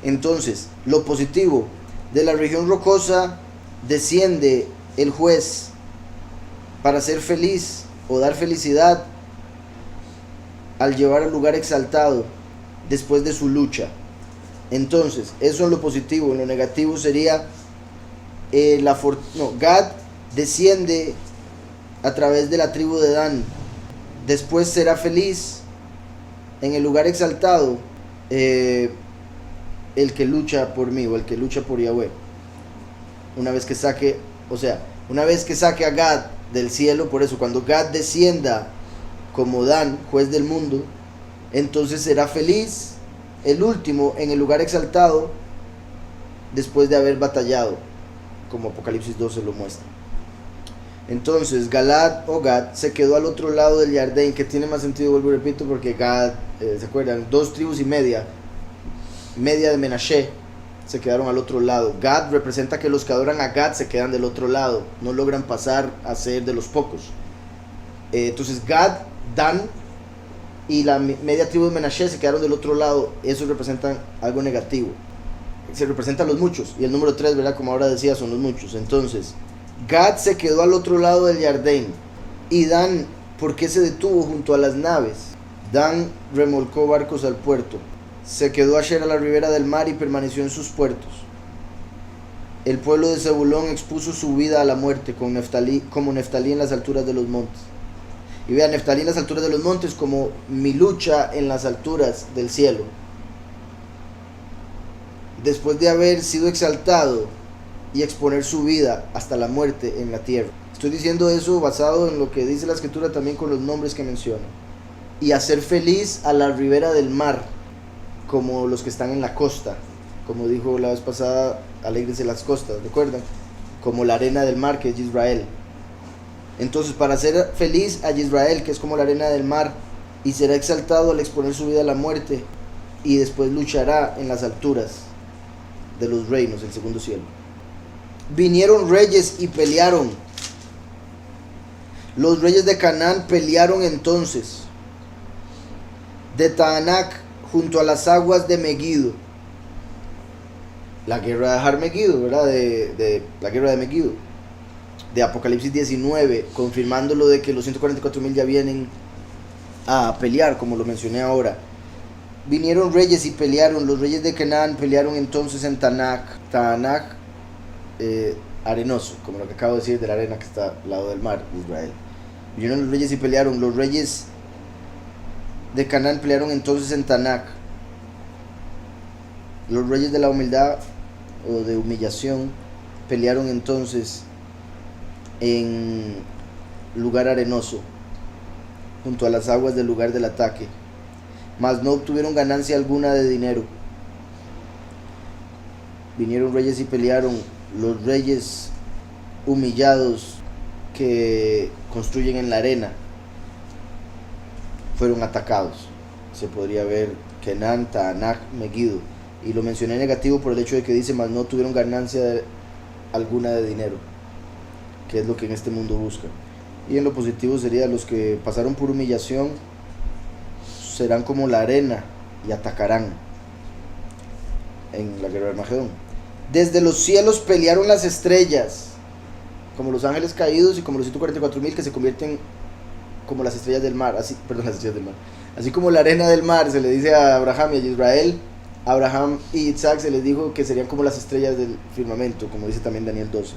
Entonces, lo positivo, de la región rocosa desciende el juez para ser feliz o dar felicidad al llevar al lugar exaltado después de su lucha. Entonces, eso es lo positivo. En lo negativo sería Gad desciende a través de la tribu de Dan, después será feliz en el lugar exaltado el que lucha por mí o el que lucha por Yahweh. Una vez que saque a Gad del cielo, por eso cuando Gad descienda como Dan, juez del mundo, entonces será feliz el último en el lugar exaltado después de haber batallado, como Apocalipsis 12 lo muestra. Entonces Galad o Gad se quedó al otro lado del Jardín, que tiene más sentido, vuelvo y repito, porque Gad, ¿se acuerdan? 2 tribus y media de Menashe se quedaron al otro lado. Gad representa que los que adoran a Gad se quedan del otro lado, no logran pasar a ser de los pocos. Entonces Gad, Dan y la media tribu de Menashe se quedaron del otro lado. Eso representa algo negativo. Se representan los muchos, y el número 3, ¿verdad? Como ahora decía, son los muchos. Entonces Gad se quedó al otro lado del Jardín. Y Dan, ¿por qué se detuvo junto a las naves? Dan remolcó barcos al puerto. Se quedó Asher a la ribera del mar y permaneció en sus puertos. El pueblo de Zebulón expuso su vida a la muerte como Neftalí en las alturas de los montes. Y vean, Neftalí en las alturas de los montes como mi lucha en las alturas del cielo. Después de haber sido exaltado y exponer su vida hasta la muerte en la tierra. Estoy diciendo eso basado en lo que dice la escritura también con los nombres que menciona. Y hacer feliz a la ribera del mar, como los que están en la costa. Como dijo la vez pasada, alegres en las costas, ¿recuerdan? Como la arena del mar, que es Israel. Entonces, para hacer feliz a Israel, que es como la arena del mar, y será exaltado al exponer su vida a la muerte, y después luchará en las alturas de los reinos, el segundo cielo. Vinieron reyes y pelearon. Los reyes de Canaán pelearon entonces de Taanac junto a las aguas de Megiddo. La guerra de Har Megiddo, ¿verdad? De la guerra de Megiddo, de Apocalipsis 19, confirmándolo de que los 144,000 ya vienen a pelear, como lo mencioné ahora. Vinieron reyes y pelearon. Los reyes de Canaán pelearon entonces en Taanac, arenoso, como lo que acabo de decir, de la arena que está al lado del mar, Israel. Vinieron los reyes y pelearon. Los reyes de Canaán pelearon entonces en Taanac. Los reyes de la humildad o de humillación pelearon entonces en lugar arenoso, junto a las aguas del lugar del ataque, mas no obtuvieron ganancia alguna de dinero. Vinieron reyes y pelearon. Los reyes humillados que construyen en la arena fueron atacados. Se podría ver Kenan, Taanac, Megiddo. Y lo mencioné negativo por el hecho de que dice, mas no tuvieron ganancia alguna de dinero, que es lo que en este mundo buscan. Y en lo positivo sería los que pasaron por humillación serán como la arena y atacarán en la guerra de Armagedón. Desde los cielos pelearon las estrellas, como los ángeles caídos y como los 144,000 que se convierten como las estrellas del mar, las estrellas del mar. Así como la arena del mar se le dice a Abraham y a Israel, a Abraham y Isaac se les dijo que serían como las estrellas del firmamento, como dice también Daniel 12.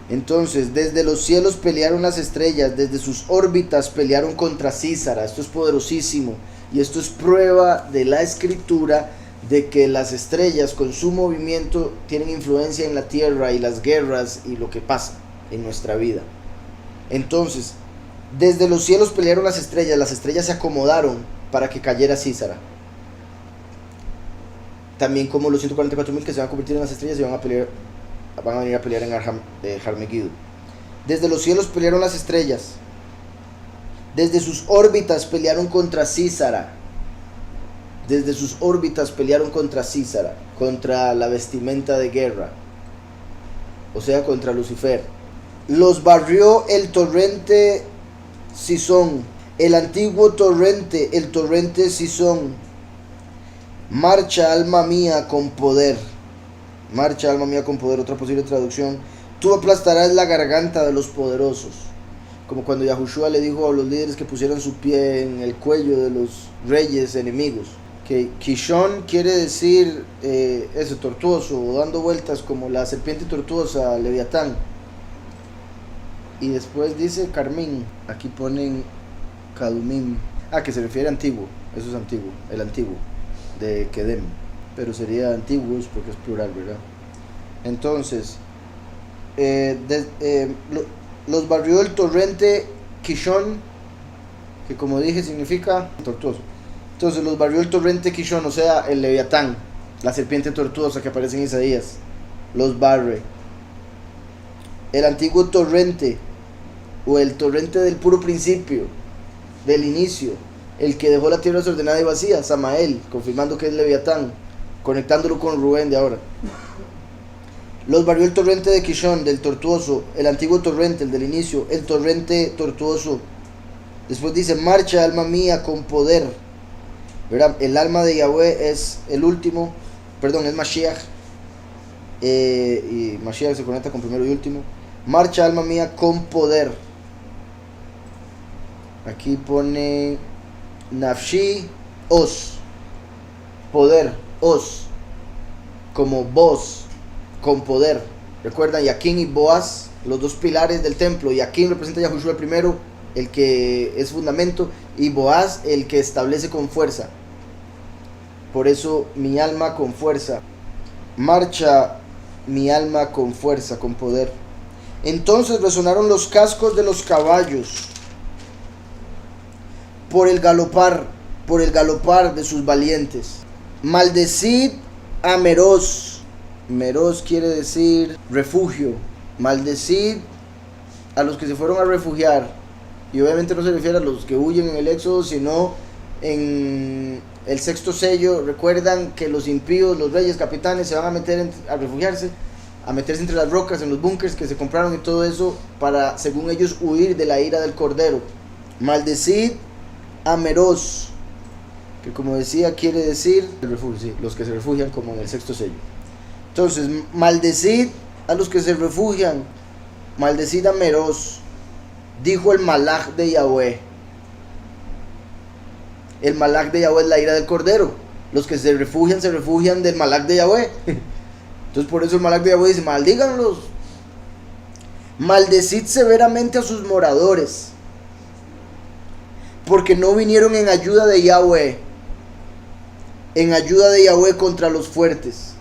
Entonces, desde los cielos pelearon las estrellas, desde sus órbitas pelearon contra Císara. Esto es poderosísimo y esto es prueba de la escritura de que las estrellas con su movimiento tienen influencia en la tierra y las guerras y lo que pasa en nuestra vida. Entonces, desde los cielos pelearon las estrellas se acomodaron para que cayera Sísara. También como los 144.000 que se van a convertir en las estrellas y van a venir a pelear en Armagedón. Desde los cielos pelearon las estrellas. Desde sus órbitas pelearon contra Sísara. Desde sus órbitas pelearon contra Sísara, contra la vestimenta de guerra, o sea, contra Lucifer. Los barrió el torrente Sison, el antiguo torrente, el torrente Sison. Marcha, alma mía, con poder. Marcha, alma mía, con poder. Otra posible traducción: tú aplastarás la garganta de los poderosos. Como cuando Yahushua le dijo a los líderes que pusieran su pie en el cuello de los reyes enemigos. Que Kishon quiere decir ese tortuoso, o dando vueltas como la serpiente tortuosa, Leviatán. Y después dice Carmín, aquí ponen Kadumim. Que se refiere a antiguo, eso es antiguo, el antiguo, de Kedem. Pero sería antiguos porque es plural, ¿verdad? Entonces, los barrió el torrente Kishon, que como dije significa tortuoso. Entonces los barrió el torrente Kishon, o sea, el Leviatán, la serpiente tortuosa que aparece en Isaías. Los barre. El antiguo torrente, o el torrente del puro principio, del inicio, el que dejó la tierra desordenada y vacía, Samael, confirmando que es Leviatán, conectándolo con Rubén de ahora. Los barrió el torrente de Kishon, del tortuoso, el antiguo torrente, el del inicio, el torrente tortuoso. Después dice: marcha, alma mía, con poder. ¿Verdad? El alma de Yahweh es el último, es Mashiach, y Mashiach se conecta con primero y último. Marcha, alma mía, con poder. Aquí pone Nafshi Os, poder, Os, como voz, con poder. Recuerdan, Yaquín y Boaz, los dos pilares del templo. Yaquín representa a Yahushua el primero, el que es fundamento, y Boaz, el que establece con fuerza. Por eso mi alma con fuerza. Marcha mi alma con fuerza, con poder. Entonces resonaron los cascos de los caballos por el galopar de sus valientes. Maldecid a Meroz. Meroz quiere decir refugio. Maldecid a los que se fueron a refugiar. Y obviamente no se refiere a los que huyen en el éxodo, sino en el sexto sello. Recuerdan que los impíos, los reyes, capitanes, se van a meter a refugiarse, a meterse entre las rocas, en los búnkers que se compraron y todo eso, para, según ellos, huir de la ira del Cordero. Maldecid a Meroz, que como decía quiere decir el refugio, sí, los que se refugian, como en el sexto sello. Entonces, maldecid a los que se refugian, maldecid a Meroz, dijo el Malach de Yahweh. El Malach de Yahweh es la ira del Cordero. Los que se refugian del Malach de Yahweh. Entonces por eso el Malach de Yahweh dice: maldíganlos. Maldecid severamente a sus moradores, porque no vinieron en ayuda de Yahweh. En ayuda de Yahweh contra los fuertes.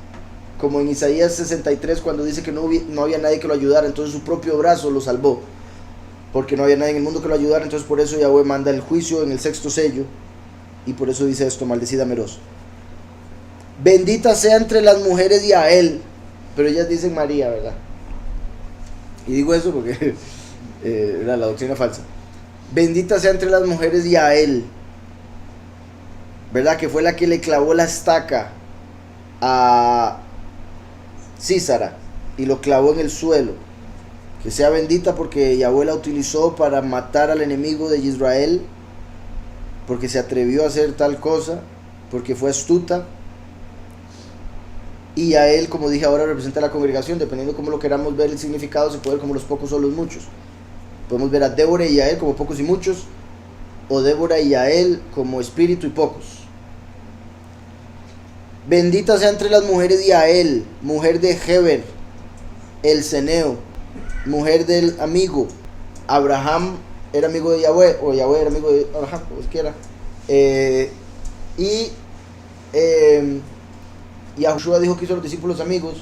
Como en Isaías 63, cuando dice que no había nadie que lo ayudara, entonces su propio brazo lo salvó, porque no había nadie en el mundo que lo ayudara. Entonces por eso Yahweh manda el juicio en el sexto sello, y por eso dice esto: maldecida Meroz. Bendita sea entre las mujeres Yael, pero ellas dicen María, ¿verdad? Y digo eso porque era la doctrina falsa. Bendita sea entre las mujeres Yael, ¿verdad? Que fue la que le clavó la estaca a Sísara y lo clavó en el suelo. Que sea bendita porque Yahweh la utilizó para matar al enemigo de Israel, porque se atrevió a hacer tal cosa, porque fue astuta. Y a él, como dije ahora, representa a la congregación. Dependiendo cómo lo queramos ver el significado, se puede ver como los pocos o los muchos. Podemos ver a Débora y a él como pocos y muchos, o Débora y a él como espíritu y pocos. Bendita sea entre las mujeres Yael, mujer de Heber, el ceneo, mujer del amigo. Abraham era amigo de Yahweh, o Yahweh era amigo de Abraham, como quiera. Y Yahushua dijo que hizo a los discípulos amigos.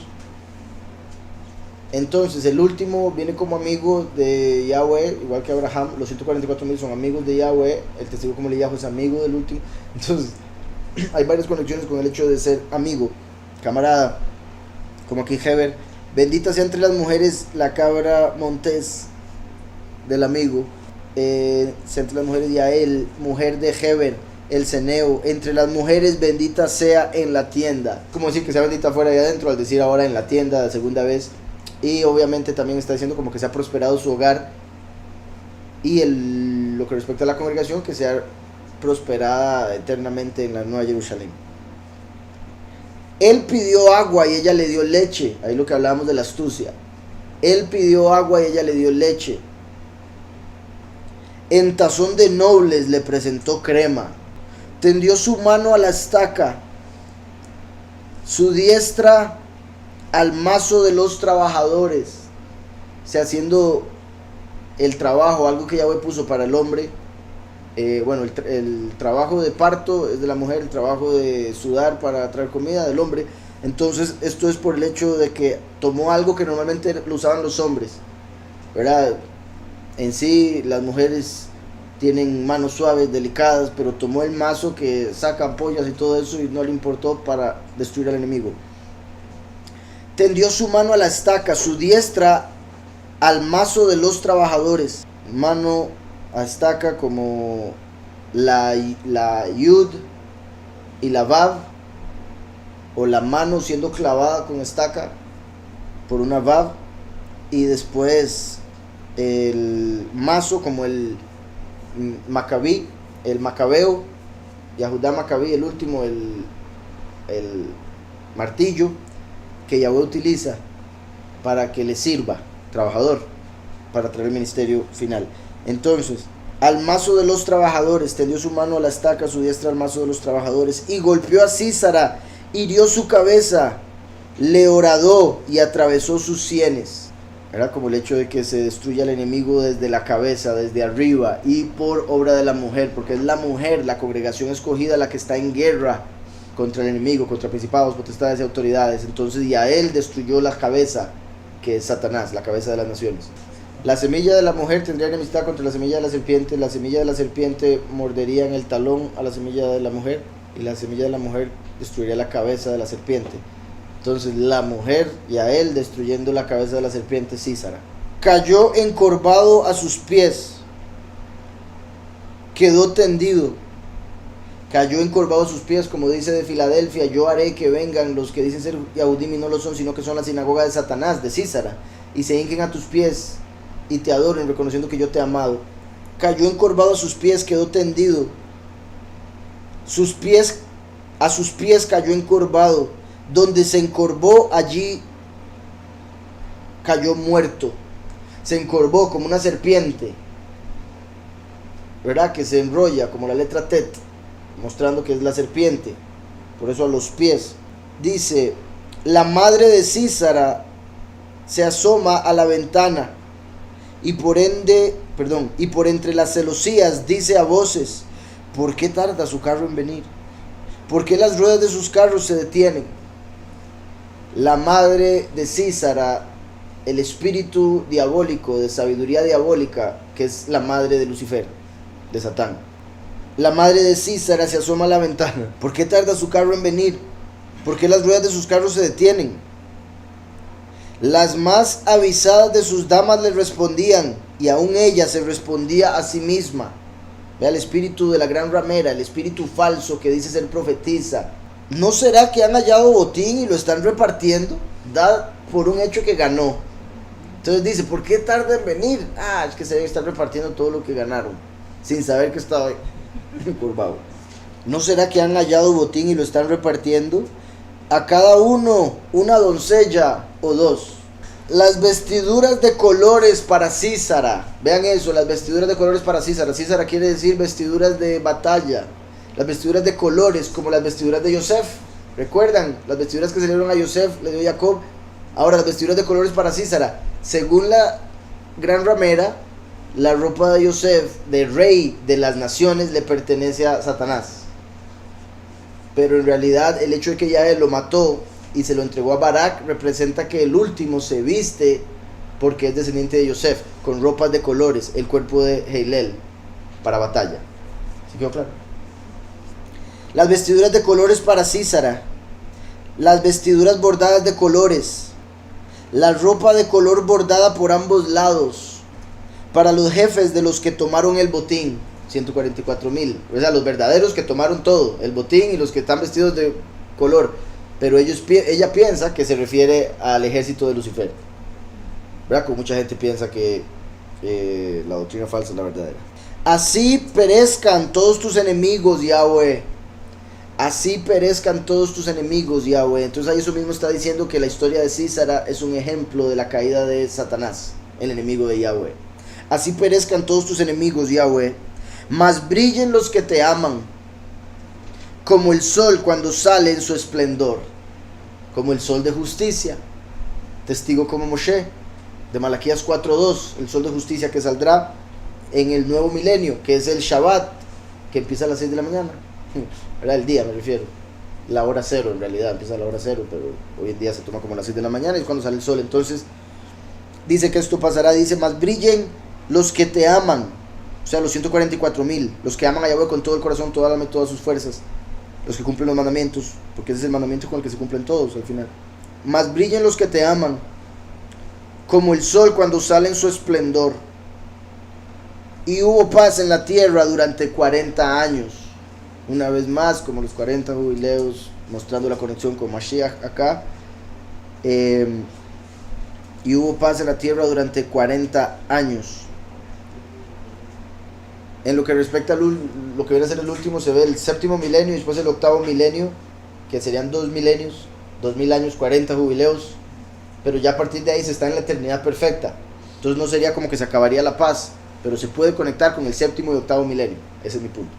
Entonces el último viene como amigo de Yahweh, igual que Abraham. Los 144,000 son amigos de Yahweh. El testigo como Eliyahu es amigo del último. Entonces hay varias conexiones con el hecho de ser amigo, camarada. Como aquí Heber: bendita sea entre las mujeres la cabra montés del amigo. Sea entre las mujeres Yael, mujer de Heber, el ceneo. Entre las mujeres bendita sea en la tienda. Como decir que sea bendita fuera y adentro, al decir ahora en la tienda la segunda vez. Y obviamente también está diciendo como que se ha prosperado su hogar. Y lo que respecta a la congregación, que sea prosperada eternamente en la Nueva Jerusalén. Él pidió agua y ella le dio leche. Ahí lo que hablábamos de la astucia. Él pidió agua y ella le dio leche. En tazón de nobles le presentó crema. Tendió su mano a la estaca, su diestra al mazo de los trabajadores. O sea, haciendo el trabajo, algo que Yahweh puso para el hombre. El trabajo de parto es de la mujer, el trabajo de sudar para traer comida del hombre. Entonces esto es por el hecho de que tomó algo que normalmente lo usaban los hombres, ¿verdad? En sí las mujeres tienen manos suaves, delicadas, pero tomó el mazo que saca ampollas y todo eso y no le importó para destruir al enemigo. Tendió su mano a la estaca, su diestra al mazo de los trabajadores. Mano a estaca como la yud y la vav, o la mano siendo clavada con estaca por una vav, y después el mazo como el macabí, el macabeo, Yahudá Macabí, el último, el martillo que Yahweh utiliza para que le sirva, trabajador, para traer el ministerio final. Entonces, al mazo de los trabajadores, tendió su mano a la estaca, su diestra al mazo de los trabajadores, y golpeó a Sísara, hirió su cabeza, le horadó y atravesó sus sienes. Era como el hecho de que se destruya al enemigo desde la cabeza, desde arriba, y por obra de la mujer, porque es la mujer, la congregación escogida, la que está en guerra contra el enemigo, contra principados, potestades y autoridades. Entonces Yael destruyó la cabeza, que es Satanás, la cabeza de las naciones. La semilla de la mujer tendría enemistad contra la semilla de la serpiente. La semilla de la serpiente mordería en el talón a la semilla de la mujer, y la semilla de la mujer destruiría la cabeza de la serpiente. Entonces la mujer, Yael, destruyendo la cabeza de la serpiente, Sísara. Cayó encorvado a sus pies, quedó tendido. Cayó encorvado a sus pies, como dice de Filadelfia: yo haré que vengan los que dicen ser Yahudim y no lo son, sino que son la sinagoga de Satanás, de Sísara, y se hinquen a tus pies y te adoren, reconociendo que yo te he amado. Cayó encorvado a sus pies, quedó tendido. A sus pies cayó encorvado. Donde se encorvó, allí cayó muerto. Se encorvó como una serpiente, ¿verdad? Que se enrolla como la letra Tet, mostrando que es la serpiente. Por eso a los pies. Dice: la madre de Sísara se asoma a la ventana, y por entre las celosías dice a voces: ¿por qué tarda su carro en venir? ¿Por qué las ruedas de sus carros se detienen? La madre de Sísara, el espíritu diabólico, de sabiduría diabólica, que es la madre de Lucifer, de Satán. La madre de Sísara se asoma a la ventana. ¿Por qué tarda su carro en venir? ¿Por qué las ruedas de sus carros se detienen? Las más avisadas de sus damas le respondían, y aún ella se respondía a sí misma. Vea el espíritu de la gran ramera, el espíritu falso que dice ser profetisa. ¿No será que han hallado botín y lo están repartiendo? Da por un hecho que ganó. Entonces dice: ¿por qué tarda en venir? Es que se debe estar repartiendo todo lo que ganaron, sin saber que estaba curvado. ¿No será que han hallado botín y lo están repartiendo? A cada uno una doncella o dos. Las vestiduras de colores para Sísara. Vean eso, las vestiduras de colores para Sísara. Sísara quiere decir vestiduras de batalla. Las vestiduras de colores, como las vestiduras de Yosef. ¿Recuerdan? Las vestiduras que se le dieron a Yosef, le dio Jacob. Ahora las vestiduras de colores para Sísara. Según la gran ramera, la ropa de Yosef, de rey de las naciones, le pertenece a Satanás. pero en realidad el hecho de que Yahvé lo mató y se lo entregó a Barak representa que el último se viste porque es descendiente de Yosef, con ropas de colores, el cuerpo de Heilel, para batalla. ¿Sí quedó claro? Las vestiduras de colores para Sísara, las vestiduras bordadas de colores, la ropa de color bordada por ambos lados, para los jefes de los que tomaron el botín, 144,000, o sea, los verdaderos que tomaron todo, el botín y los que están vestidos de color, pero ella piensa que se refiere al ejército de Lucifer, ¿verdad? Como mucha gente piensa que la doctrina falsa es la verdadera. Así perezcan todos tus enemigos, Yahweh. Así perezcan todos tus enemigos, Yahweh. Entonces ahí eso mismo está diciendo que la historia de Sísara es un ejemplo de la caída de Satanás, el enemigo de Yahweh. Así perezcan todos tus enemigos, Yahweh. Mas brillen los que te aman, como el sol cuando sale en su esplendor, como el sol de justicia. Testigo como Moshe, de Malaquías 4:2, el sol de justicia que saldrá en el nuevo milenio, que es el Shabbat, que empieza a las 6 de la mañana. Era el día, me refiero. La hora cero, en realidad, empieza a la hora cero, pero hoy en día se toma como a las 6 de la mañana y es cuando sale el sol. Entonces, dice que esto pasará, dice, más brillen los que te aman, o sea, los 144,000, los que aman a Yahweh con todo el corazón, toda la alma y todas sus fuerzas, los que cumplen los mandamientos, porque ese es el mandamiento con el que se cumplen todos al final. Más brillen los que te aman, como el sol cuando sale en su esplendor. Y hubo paz en la tierra durante 40 años. Una vez más, como los 40 jubileos, mostrando la conexión con Mashiach acá. Y hubo paz en la tierra durante 40 años. En lo que respecta a lo que viene a ser el último, se ve el séptimo milenio y después el octavo milenio, que serían 2 milenios, 2000 años, 40 jubileos. Pero ya a partir de ahí se está en la eternidad perfecta. Entonces no sería como que se acabaría la paz, pero se puede conectar con el séptimo y octavo milenio. Ese es mi punto.